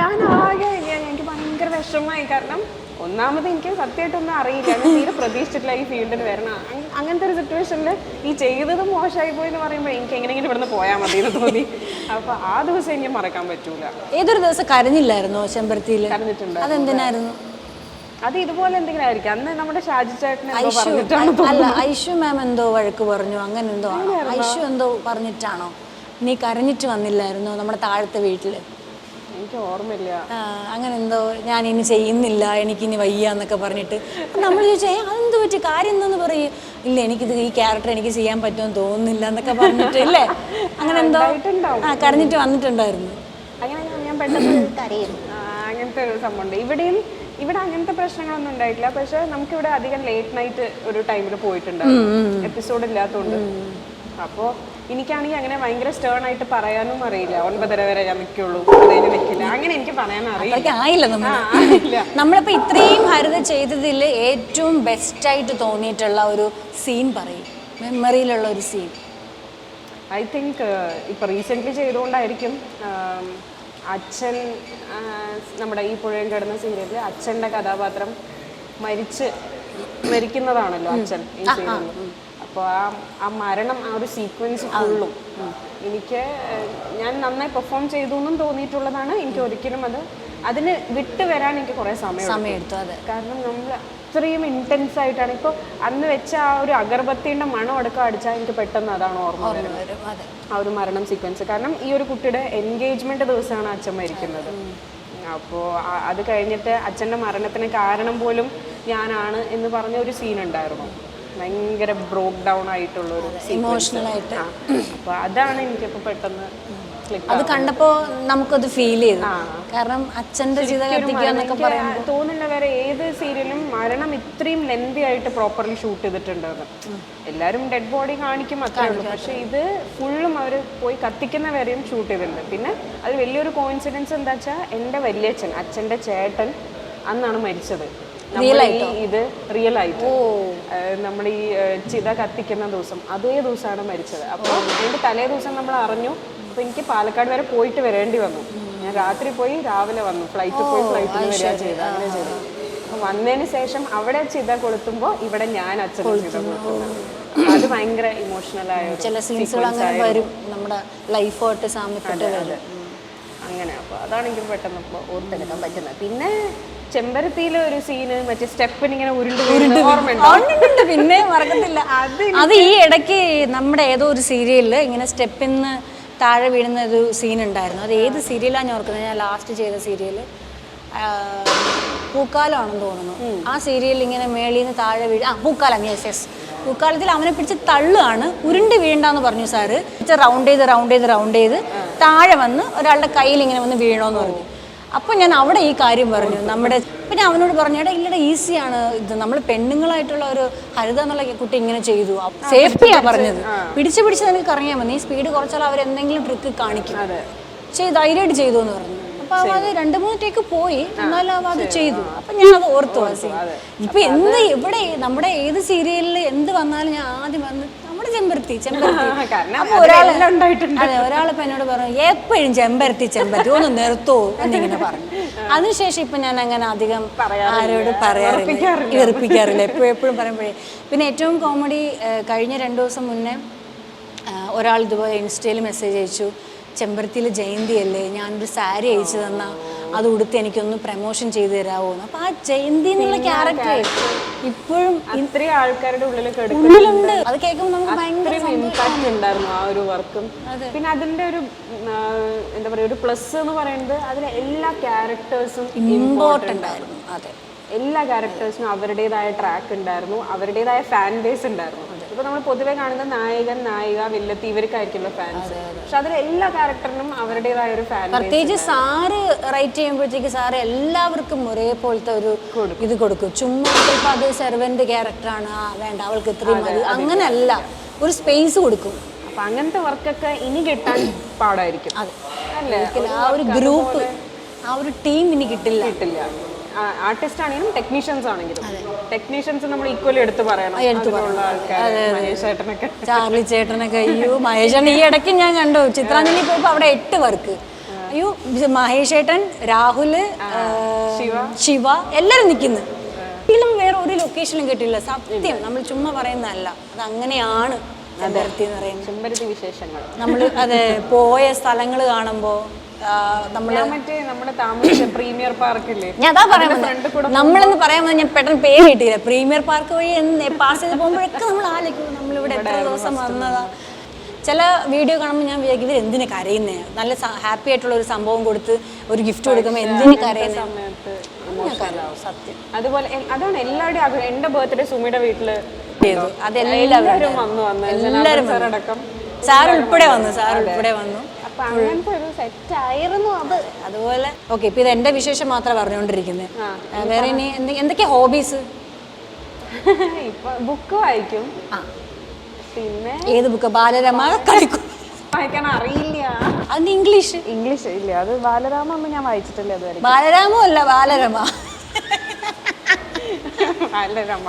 ഞാൻ ആകെ എനിക്ക് ഭയങ്കര വിഷമമായി. കാരണം ഒന്നാമത് എനിക്ക് സത്യമായിട്ടൊന്നും അറിയില്ല, ഞാൻ തീരെ പ്രതീക്ഷിച്ചിട്ടില്ല ഈ ഫീൽഡിൽ വരണം. അങ്ങനത്തെ ഒരു സിറ്റുവേഷനിൽ ഈ ചെയ്തത് മോശമായി പോയി എന്ന് പറയുമ്പോൾ എനിക്ക് എങ്ങനെയെങ്കിലും ഇവിടുന്ന് പോയാൽ മതി എന്ന് തോന്നി. അപ്പൊ ആ ദിവസം എനിക്ക് മറക്കാൻ പറ്റൂല. ഏതൊരു ദിവസം കരഞ്ഞില്ലായിരുന്നോ ചെമ്പരത്തിയിൽ? കരഞ്ഞിട്ടുണ്ട്. അതെന്തിനായിരുന്നു? അത് ഇതുപോലെ എന്തെങ്കിലും ആയിരിക്കും. അന്ന് നമ്മുടെ ഷാജി ചേട്ടൻ പറഞ്ഞിട്ടാണ്. അല്ല, ഐഷു മാം എന്തോ വഴക്ക് പറഞ്ഞു, അങ്ങനെ എന്തോ ഐഷു എന്തോ പറഞ്ഞിട്ടാണോ? നീ കരഞ്ഞിട്ട് വന്നില്ലായിരുന്നോ നമ്മുടെ താഴത്തെ വീട്ടില്? എനിക്ക് ഓർമ്മയില്ല. അങ്ങനെ എന്തോ ഞാൻ ഇനി ചെയ്യുന്നില്ല, എനിക്കിനി വയ്യ എന്നൊക്കെ പറഞ്ഞിട്ട് നമ്മൾ ചോദിച്ചാൽ അതെന്ത് പറ്റി, കാര്യം എന്തെന്ന് പറയും. ഇല്ല, എനിക്കിത് ഈ ക്യാരക്ടർ എനിക്ക് ചെയ്യാൻ പറ്റുമെന്ന് തോന്നുന്നില്ല എന്നൊക്കെ പറഞ്ഞിട്ട് ഇല്ലേ, അങ്ങനെ എന്തോ കരഞ്ഞിട്ട് വന്നിട്ടുണ്ടായിരുന്നു. അങ്ങനെ ഞാൻ പെട്ടെന്ന് കരയും, അങ്ങനത്തെ ഒരു സംഭവമുണ്ട്. ഇവിടെ അങ്ങനത്തെ പ്രശ്നങ്ങളൊന്നും ഉണ്ടായിട്ടില്ല. പക്ഷെ നമുക്കിവിടെ അധികം ലേറ്റ് നൈറ്റ് ഒരു ടൈമിൽ പോയിട്ടുണ്ടാവും, എപ്പിസോഡ് ഇല്ലാത്തതുകൊണ്ട്. അപ്പോൾ എനിക്കാണെങ്കിൽ അങ്ങനെ ഭയങ്കര സ്റ്റേൺ ആയിട്ട് പറയാനും അറിയില്ല. 9:30 വരെ ഞാൻ നിൽക്കുള്ളൂ, അതിന് നിൽക്കില്ല, അങ്ങനെ എനിക്ക് പറയാൻ അറിയില്ല. നമ്മളിപ്പോൾ ഇത്രയും ഹരിത ചെയ്തതിൽ ഏറ്റവും ബെസ്റ്റായിട്ട് തോന്നിയിട്ടുള്ള ഒരു സീൻ പറയും, മെമ്മറിയിലുള്ള ഒരു സീൻ. ഐ തിങ്ക് ഇപ്പം റീസെൻ്റ്ലി ചെയ്തുകൊണ്ടായിരിക്കും അച്ഛൻ, നമ്മുടെ ഈ പുഴയും കിടന്ന സീരിയലിൽ അച്ഛൻ്റെ കഥാപാത്രം മരിക്കുന്നതാണല്ലോ അച്ഛൻ ഈ സീരിയലിൽ. അപ്പോൾ ആ മരണം, ആ ഒരു സീക്വൻസ് ഫുള്ളും എനിക്ക് ഞാൻ നന്നായി പെർഫോം ചെയ്തു എന്നും തോന്നിയിട്ടുള്ളതാണ്. എനിക്ക് ഒരിക്കലും അതിന് വിട്ട് വരാൻ എനിക്ക് കുറേ സമയം എടുത്തു. കാരണം നമ്മൾ അത്രയും ഇൻറ്റൻസ് ആയിട്ടാണ്. ഇപ്പോൾ അന്ന് വെച്ച ആ ഒരു അഗർബത്തിൻ്റെ മണം അടക്കം അടിച്ചാൽ എനിക്ക് പെട്ടെന്ന് അതാണ് ഓർമ്മ വരുന്നത്, ആ ഒരു മരണം സീക്വൻസ്. കാരണം ഈ ഒരു കുട്ടിയുടെ എൻഗേജ്മെൻറ്റ് ദിവസമാണ് അച്ഛൻ മരിക്കുന്നത്. അപ്പോൾ അത് കഴിഞ്ഞിട്ട് അച്ഛൻ്റെ മരണത്തിന് കാരണം പോലും ഞാനാണ് എന്ന് പറഞ്ഞ ഒരു സീൻ ഉണ്ടായിരുന്നു. ഭയങ്കര ബ്രോക്ക് ഡൗൺ ആയിട്ടുള്ള ഒരു ഇമോഷണൽ ആയിട്ട്. അപ്പോൾ അതാണ് എനിക്കിപ്പോൾ പെട്ടെന്ന് അത് കണ്ടപ്പോൾ നമുക്കത് ഫീൽ ചെയ്തു. കാരണം അച്ഛൻ്റെ തോന്നില്ല വേറെ ഏത് സീരിയലും മരണം ഇത്രയും ലെന്തി ആയിട്ട് പ്രോപ്പർലി ഷൂട്ട് ചെയ്തിട്ടുണ്ടെന്ന്. എല്ലാവരും ഡെഡ് ബോഡി കാണിക്കും അത്രേ ഉള്ളൂ, പക്ഷെ ഇത് ഫുള്ളും അവർ പോയി കത്തിക്കുന്ന വരെയും ഷൂട്ട് ചെയ്തിട്ടുണ്ട്. പിന്നെ അത് വലിയൊരു കോയിൻസിഡൻസ് എന്താ വെച്ചാൽ എൻ്റെ വലിയച്ഛൻ, അച്ഛൻ്റെ ചേട്ടൻ അന്നാണ് മരിച്ചത്. ഇത് റിയൽ ആയിട്ട് നമ്മൾ ഈ ചിത കത്തിക്കുന്ന ദിവസം അതേ ദിവസമാണ് മരിച്ചത്. അപ്പോൾ അതിൻ്റെ തലേ ദിവസം നമ്മൾ അറിഞ്ഞു. അപ്പോൾ എനിക്ക് പാലക്കാട് വരെ പോയിട്ട് വരേണ്ടി വന്നു. ഞാൻ രാത്രി പോയി രാവിലെ വന്നു, ഫ്ലൈറ്റിൽ വരിക ചെയ്തു, അങ്ങനെ ചെയ്തു. അപ്പോൾ വന്നതിന് ശേഷം അവിടെ ചിത കൊളുത്തുമ്പോൾ ഇവിടെ ഞാൻ അച്ഛൻ ചിത കൊളുത്തുന്നത്. അത് ഭയങ്കര ഇമോഷണലായ ചില സീൻസുകൾ അങ്ങനെ വരും, നമ്മുടെ ലൈഫായിട്ട് സാമ്യപ്പെട്ട് വരും അങ്ങനെ. അപ്പോൾ അതാണ് എനിക്ക് പെട്ടെന്ന് ഇപ്പോൾ ഓർത്തെടുക്കാൻ പറ്റുന്നത്. പിന്നെ ചെമ്പരത്തിയിലെ ഒരു സീന്, മറ്റേ സ്റ്റെപ്പിന് ഇങ്ങനെ ഉരുണ്ട് ഓർമ്മയുണ്ട്, പിന്നെ മറക്കത്തില്ല. അത് ഈ ഇടയ്ക്ക് നമ്മുടെ ഏതോ ഒരു സീരിയലിൽ ഇങ്ങനെ സ്റ്റെപ്പിന്ന് താഴെ വീഴുന്ന ഒരു സീൻ ഉണ്ടായിരുന്നു. അത് ഏത് സീരിയലാണ് ഞാൻ ഓർക്കുന്നത്? ഞാൻ ലാസ്റ്റ് ചെയ്ത സീരിയൽ പൂക്കാലമാണെന്ന് തോന്നുന്നു. ആ സീരിയലിൽ ഇങ്ങനെ മേളിൽ നിന്ന് താഴെ പൂക്കാലം, യെസ്. പൂക്കാലത്തിൽ അവനെ പിടിച്ച് തള്ളുകയാണ്, ഉരുണ്ട് വീഴണ്ടെന്ന് പറഞ്ഞു സാറ്. റൗണ്ട് ചെയ്ത് താഴെ വന്ന് ഒരാളുടെ കയ്യിൽ ഇങ്ങനെ വന്ന് വീഴണമെന്ന് പറഞ്ഞു. അപ്പോൾ ഞാൻ അവിടെ ഈ കാര്യം പറഞ്ഞു. പിന്നെ അവനോട് പറഞ്ഞു, ഇല്ലടാ ഈസിയാണ് ഇത്, നമ്മൾ പെണ്ണുങ്ങളായിട്ടുള്ള ഒരു ഹരിത എന്നുള്ള കുട്ടി ഇങ്ങനെ ചെയ്തു, സേഫ്റ്റിയാണ് പറഞ്ഞത്, പിടിച്ച് നിനക്ക് കറങ്ങിയാൽ മതി, നീ സ്പീഡ് കുറച്ചാൽ അവരെന്തെങ്കിലും ട്രിക്ക് കാണിക്കും, ധൈര്യമായിട്ട് ചെയ്തു എന്ന് പറഞ്ഞു. അപ്പോൾ അത് 2-3 ടേക്ക് പോയി, എന്നാലും അത് ചെയ്തു. അപ്പം ഞാൻ അത് ഓർത്തു. ഇപ്പം ഇവിടെ നമ്മുടെ ഏത് സീരിയലിൽ എന്ത് വന്നാലും ഞാൻ ആദ്യം വന്ന് നമ്മുടെ ചെമ്പരത്തി. അപ്പോൾ ഒരാളിപ്പോൾ എന്നോട് പറഞ്ഞു, എപ്പോഴും ചെമ്പരത്തി ഒന്ന് നിർത്തോ എന്നിങ്ങനെ പറഞ്ഞു. അതിനുശേഷം ഇപ്പം ഞാൻ അങ്ങനെ അധികം ആരോട് വെറുപ്പിക്കാറില്ല, എപ്പോഴും പറയുമ്പോഴേ. പിന്നെ ഏറ്റവും കോമഡി, കഴിഞ്ഞ 2 ദിവസം മുന്നേ ഒരാൾ ഇതുപോലെ ഇൻസ്റ്റയിൽ മെസ്സേജ് അയച്ചു, ചെമ്പരത്തിയിൽ ജയന്തിയല്ലേ, ഞാനൊരു സാരി അയച്ചു തന്നാൽ അത് ഉടുത്ത് എനിക്കൊന്ന് പ്രമോഷൻ ചെയ്തു തരാമോ എന്ന്. അപ്പോൾ ആ ജയന്തി എന്നുള്ള ക്യാരക്ടർ ഇപ്പോഴും ഇത്രയും ആൾക്കാരുടെ ഉള്ളിലുണ്ട്. അത് കേൾക്കുമ്പോൾ നമുക്ക് ഭയങ്കര ഇമ്പാക്ട് ഉണ്ടായിരുന്നു ആ ഒരു വർക്കും. പിന്നെ അതിൻ്റെ ഒരു എന്താ പറയുക, ഒരു പ്ലസ് എന്ന് പറയുന്നത് അതിലെ എല്ലാ ക്യാരക്ടേഴ്സും ഇമ്പോർട്ടൻ്റ് ആയിരുന്നു. അതെ, എല്ലാ ക്യാരക്ടേഴ്സിനും അവരുടേതായ ട്രാക്ക് ഉണ്ടായിരുന്നു, അവരുടേതായ ഫാൻ ബേസ് ഉണ്ടായിരുന്നു. ഇപ്പൊ നമ്മൾ പൊതുവെ കാണുന്ന നായകൻ, നായിക, വില്ലത്തി ഇവർക്കായിരിക്കുമല്ലോ ഫാൻസ്. പക്ഷെ അതിൽ എല്ലാ ക്യാരക്ടറിനും അവരുടേതായ ഒരു ഫാൻ. പ്രത്യേകിച്ച് സാറ് റൈറ്റ് ചെയ്യുമ്പോഴത്തേക്ക് സാറ് എല്ലാവർക്കും ഒരേപോലത്തെ ഒരു ഇത് കൊടുക്കും. ചുമ്മാ ചിലപ്പോൾ അത് സെർവന്റ് ക്യാരക്ടറാണ്, വേണ്ട അവൾക്ക് ഇത്രയും മതി, അങ്ങനെയല്ല, ഒരു സ്പേസ് കൊടുക്കും. അപ്പം അങ്ങനത്തെ വർക്കൊക്കെ ഇനി കിട്ടാൻ പാടായിരിക്കും. അല്ലേ? ആ ഒരു ഗ്രൂപ്പ്, ആ ഒരു ടീം ഇനി കിട്ടില്ല. ആർട്ടിസ്റ്റ് ആണെങ്കിലും ടെക്നീഷ്യൻസ് ആണെങ്കിലും ടെക്നീഷ്യൻസ് നമ്മൾ ഈക്വലി എടുത്ത് പറയണം. മഹേഷ് ചേട്ടനൊക്കെ, ചാർലി ചേട്ടനൊക്കെ. അയ്യോ മഹേഷ് ചേട്ടൻ ഈ ഇടയ്ക്ക് ഞാൻ കണ്ടു ചിത്രാഞ്ജലി പോയപ്പോൾ അവിടെ 8 വർക്ക്. അയ്യോ മഹേഷ് ചേട്ടൻ, രാഹുല്, ശിവ എല്ലാവരും നിൽക്കുന്നു. ഇതിലും വേറെ ഒരു ലൊക്കേഷനും കിട്ടില്ല. സത്യം, നമ്മൾ ചുമ്മാ പറയുന്നതല്ല, അത് അങ്ങനെയാണ് ചെമ്പരത്തി എന്ന് പറയുന്നത്. ചെമ്പരത്തി വിശേഷങ്ങൾ നമ്മൾ അതെ പോയ സ്ഥലങ്ങൾ കാണുമ്പോൾ നമ്മുടെ താമസിച്ച പ്രീമിയർ പാർക്കില്ലേ, ഞാൻ അതാ പറയുന്നത്. നമ്മളെന്ന് പറയാൻ ഞാൻ പെട്ടെന്ന് പേര് കിട്ടിയില്ല. പ്രീമിയർ പാർക്ക് വഴി പാസ് ചെയ്ത് പോകുമ്പോഴൊക്കെ നമ്മൾ ആലോചിക്കും നമ്മളിവിടെ എത്ര ദിവസം വന്നതാ. ചില വീഡിയോ കാണുമ്പോൾ ഞാൻ വിചാരിക്കും ഇവർ എന്തിനു കരയുന്നേ, നല്ല ഹാപ്പി ആയിട്ടുള്ള ഒരു സംഭവം കൊടുത്ത് ഒരു ഗിഫ്റ്റ് കൊടുക്കുമ്പോൾ എന്തിനു കരയുന്ന സമയത്ത് സത്യം. അതുപോലെ അതാണ് എല്ലാവരുടെയും ആഗ്രഹം. എൻ്റെ ബർത്ത്ഡേ സുമിയുടെ വീട്ടില് അതെല്ലാവരും വന്നു എല്ലാവരും അടക്കം സാർ ഉൾപ്പെടെ വന്നു. അപ്പൊ അങ്ങനത്തെ ഒരു സെറ്റ് ആയിരുന്നു അത്. അതുപോലെ ഓക്കെ, ഇപ്പൊ ഇത് എന്റെ വിശേഷം മാത്രമേ പറഞ്ഞുകൊണ്ടിരിക്കുന്നത്. വേറെ ഇനി എന്തൊക്കെയാ ഹോബീസ്? ഇപ്പൊ ബുക്ക് വായിക്കും. പിന്നെ ഏത് ബുക്ക്? ബാലരമ കളിക്കും. വായിക്കാൻ അറിയില്ല. അത് ഇംഗ്ലീഷ് ഇല്ല. അത് ബാലരാമ ഒന്നും ഞാൻ വായിച്ചിട്ടില്ല അതുവരെ. ബാലരാമോ അല്ല, ബാലരമ. ബാലരമ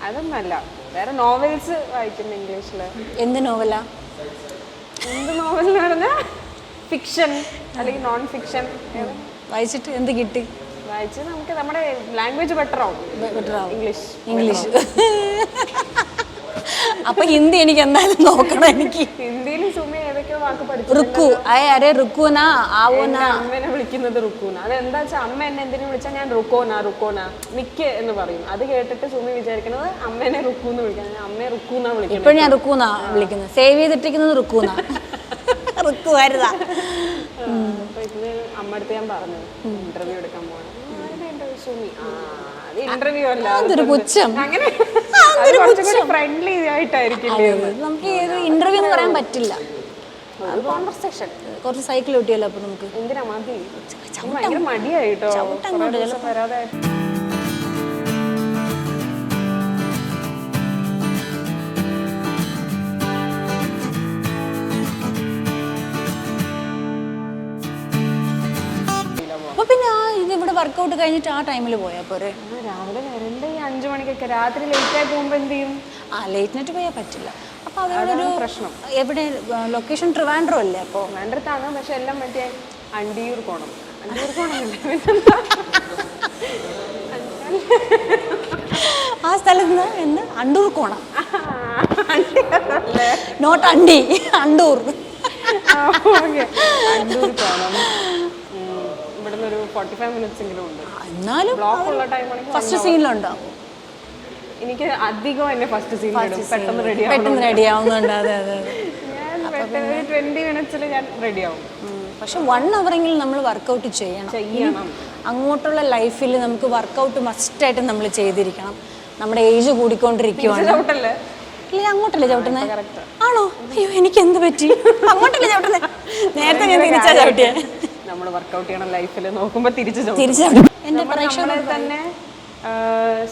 അതൊന്നല്ല. വേറെ നോവൽസ് വായിക്കും ഇംഗ്ലീഷില്. എന്ത് നോവലാ? എന്ത് നോവൽ എന്ന് പറഞ്ഞാൽ ഫിക്ഷൻ അല്ലെങ്കിൽ നോൺ ഫിക്ഷൻ. വായിച്ചിട്ട് എന്ത് കിട്ടി? വായിച്ച് നമുക്ക് നമ്മുടെ ലാംഗ്വേജ് ബെറ്റർ ആവും. ഇംഗ്ലീഷ്. അപ്പൊ ഹിന്ദി എനിക്ക് എന്തായാലും നോക്കണം. എനിക്ക് ഹിന്ദിയിൽ സുമി ഏതൊക്കെയോ വാക്ക് പഠിച്ചു. റുക്കു, അരെ റുക്കൂന ആവോന. അമ്മേനെ വിളിക്കുന്നത് റുക്കൂന. അതെന്താ വെച്ചാൽ അമ്മ എന്നെ എന്തിനു വിളിച്ചാൽ ഞാൻ റുക്കോന മിക്ക് എന്ന് പറയും. അത് കേട്ടിട്ട് സുമി വിചാരിക്കുന്നത് അമ്മേനെ റുക്കൂന്ന് വിളിക്കണം. അമ്മയെ റുക്കൂന്നാ വിളിക്കുന്നത്. ഇപ്പൊ ഞാൻ റുക്കൂന്നാ വിളിക്കുന്നത്. സേവ് ചെയ്തിട്ടിരിക്കുന്നത് റുക്കൂന്ന. റുക്കു വരുതാ. അപ്പൊ ഇന്ന് അമ്മ അടുത്ത് ഞാൻ പറഞ്ഞു ഇന്റർവ്യൂ എടുക്കാൻ പോകണം. സുമി ഇന്റർവ്യൂ അല്ല, അതൊരു പുച്ഛം. അങ്ങനെ ഫ്രണ്ട്ലി ആയിട്ടായിരിക്കും. നമുക്ക് ഇന്റർവ്യൂ എന്ന് പറയാൻ പറ്റില്ല. കോൺവെർസേഷൻ. കുറച്ച് സൈക്കിൾ കിട്ടിയല്ലോ. അപ്പൊ നമുക്ക് എന്തിനാ മതി, ഭയങ്കര മടിയായിട്ടോ വരാതെ. അപ്പൊ പിന്നെ ഇതിവിടെ വർക്കൗട്ട് കഴിഞ്ഞിട്ട് ആ ടൈമിൽ പോയാ പോരെ? രാവിലെ വരണ്ട ഈ 5 മണിക്കൊക്കെ. രാത്രി ലേറ്റ് ആയി പോകുമ്പോ എന്ത് ചെയ്യും? ലേറ്റ് നൈറ്റ് പോയാൽ പറ്റില്ല. അപ്പൊ അതൊരു പ്രശ്നം. എവിടെ ലൊക്കേഷൻ? ട്രിവാൻഡ്രം അല്ലേ? അപ്പൊ ട്രിവാൻഡ്രത്താണ്, പക്ഷെ എല്ലാം മറ്റേ അണ്ടിയൂർ കോണം. ആ സ്ഥലത്ത് എന്ന് അണ്ടൂർ കോണം. നോട്ട് അണ്ടി, അണ്ടൂർ. അണ്ടൂർ കോണം ഇവിടുന്ന് ഒരു 45 മിനിറ്റ്സ് എങ്കിലും ഉണ്ട്. എന്നാലും ബ്ലോക്ക് ഉള്ള ടൈമാണെങ്കിൽ ഫസ്റ്റ് സീനിലുണ്ടാവും. എനിക്ക് അധികം എന്നെ ഫസ്റ്റ് സീനിലിടും. പെട്ടെന്ന് റെഡി ആവുന്നുണ്ട്. അതെ ഞാൻ 20 മിനിറ്റ്സിൽ ഞാൻ റെഡി ആവും. പക്ഷെ 1 അവറെങ്കിലും നമ്മൾ വർക്കൗട്ട് ചെയ്യണം. അങ്ങോട്ടുള്ള ലൈഫിൽ നമുക്ക് വർക്കൗട്ട് മസ്റ്റായിട്ട് നമ്മൾ ചെയ്തിരിക്കണം. നമ്മുടെ ഏജ് കൂടിക്കൊണ്ടിരിക്കുകയാണ്. ഇല്ല, അങ്ങോട്ടല്ലേ ചവിട്ടുന്നത്? ആണോ? അയ്യോ, എനിക്ക് എന്ത് പറ്റി? അങ്ങോട്ടല്ലേ ചവിട്ടുന്നത്? നേരത്തെ ഞാൻ തിരിച്ചാ ചവിട്ടിയ. നമ്മൾ വർക്കൗട്ട് ചെയ്യണം ലൈഫിൽ നോക്കുമ്പോൾ തിരിച്ചു എൻ്റെ പ്രേക്ഷകരെ തന്നെ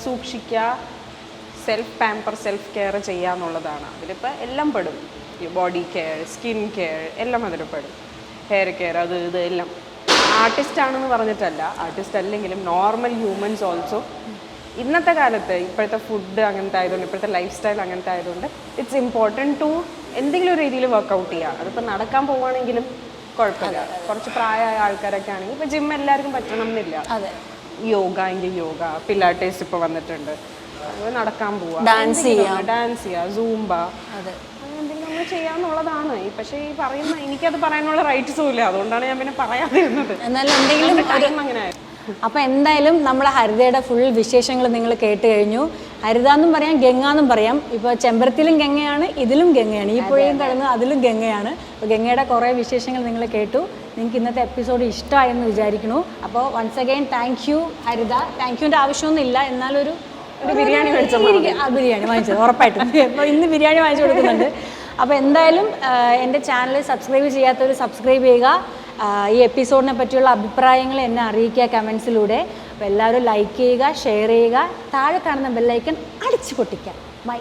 സൂക്ഷിക്കുക. സെൽഫ് പാമ്പർ, സെൽഫ് കെയർ ചെയ്യുക എന്നുള്ളതാണ്. അതിലിപ്പോൾ എല്ലാം പെടും. ബോഡി കെയർ, സ്കിൻ കെയർ എല്ലാം അതിൽ പെടും. ഹെയർ കെയർ, അത് ഇത് എല്ലാം. ആർട്ടിസ്റ്റ് ആണെന്ന് പറഞ്ഞിട്ടല്ല, ആർട്ടിസ്റ്റ് അല്ലെങ്കിലും നോർമൽ ഹ്യൂമൻസ് ഓൾസോ ഇന്നത്തെ കാലത്ത് ഇപ്പോഴത്തെ ഫുഡ് അങ്ങനത്തെ ആയതുകൊണ്ട്, ഇപ്പോഴത്തെ ലൈഫ് സ്റ്റൈൽ അങ്ങനത്തെ ആയതുകൊണ്ട് ഇറ്റ്സ് ഇമ്പോർട്ടൻറ്റ് ടു എന്തെങ്കിലും ഒരു രീതിയിൽ വർക്കൗട്ട് ചെയ്യുക. അതിപ്പോൾ നടക്കാൻ പോവുകയാണെങ്കിലും കുഴപ്പമില്ല. കുറച്ച് പ്രായമായ ആൾക്കാരൊക്കെ ആണെങ്കിൽ ഇപ്പോൾ ജിം എല്ലാവർക്കും പറ്റണം എന്നില്ല. യോഗ എങ്കിൽ യോഗ, പിലാറ്റേസ് ഇപ്പോൾ വന്നിട്ടുണ്ട്. അത് നടക്കാൻ പോവുക, ഡാൻസ് ചെയ്യുക, സൂംബ, എന്തെങ്കിലും നമ്മൾ ചെയ്യാന്നുള്ളതാണ്. പക്ഷേ ഈ പറയുന്ന എനിക്കത് പറയാനുള്ള റൈറ്റ്സും ഇല്ല. അതുകൊണ്ടാണ് ഞാൻ പിന്നെ പറയാതിരുന്നത്. എന്നാലും എന്തെങ്കിലും അങ്ങനെ. അപ്പോൾ എന്തായാലും നമ്മളെ ഹരിതയുടെ ഫുൾ വിശേഷങ്ങൾ നിങ്ങൾ കേട്ട് കഴിഞ്ഞു. ഹരിത എന്നും പറയാം, ഗംഗ എന്നും പറയാം. ഇപ്പോൾ ചെമ്പരത്തിയിലും ഗംഗയാണ്, ഇതിലും ഗംഗയാണ്. ഈ പുഴയും കടന്ന് അതിലും ഗംഗയാണ്. അപ്പോൾ ഗംഗയുടെ കുറേ വിശേഷങ്ങൾ നിങ്ങൾ കേട്ടു. നിങ്ങൾക്ക് ഇന്നത്തെ എപ്പിസോഡ് ഇഷ്ടമായെന്ന് വിചാരിക്കുന്നു. അപ്പോൾ once again thank you Haritha. Thank യുവിൻ്റെ ആവശ്യമൊന്നും ഇല്ല. എന്നാലൊരു ബിരിയാണി ബിരിയാണി വാങ്ങിച്ചത് ഉറപ്പായിട്ടും. അപ്പോൾ ഇന്ന് ബിരിയാണി വാങ്ങിച്ചു കൊടുക്കുന്നുണ്ട്. അപ്പോൾ എന്തായാലും എൻ്റെ ചാനൽ സബ്സ്ക്രൈബ് ചെയ്യാത്തവർ സബ്സ്ക്രൈബ് ചെയ്യുക. ഈ എപ്പിസോഡിനെ പറ്റിയുള്ള അഭിപ്രായങ്ങൾ എന്നെ അറിയിക്കുക കമൻസിലൂടെ. അപ്പോൾ എല്ലാവരും ലൈക്ക് ചെയ്യുക, ഷെയർ ചെയ്യുക, താഴെ കാണുന്ന ബെല്ലൈക്കൺ അടിച്ചു പൊട്ടിക്കുക. ബൈ.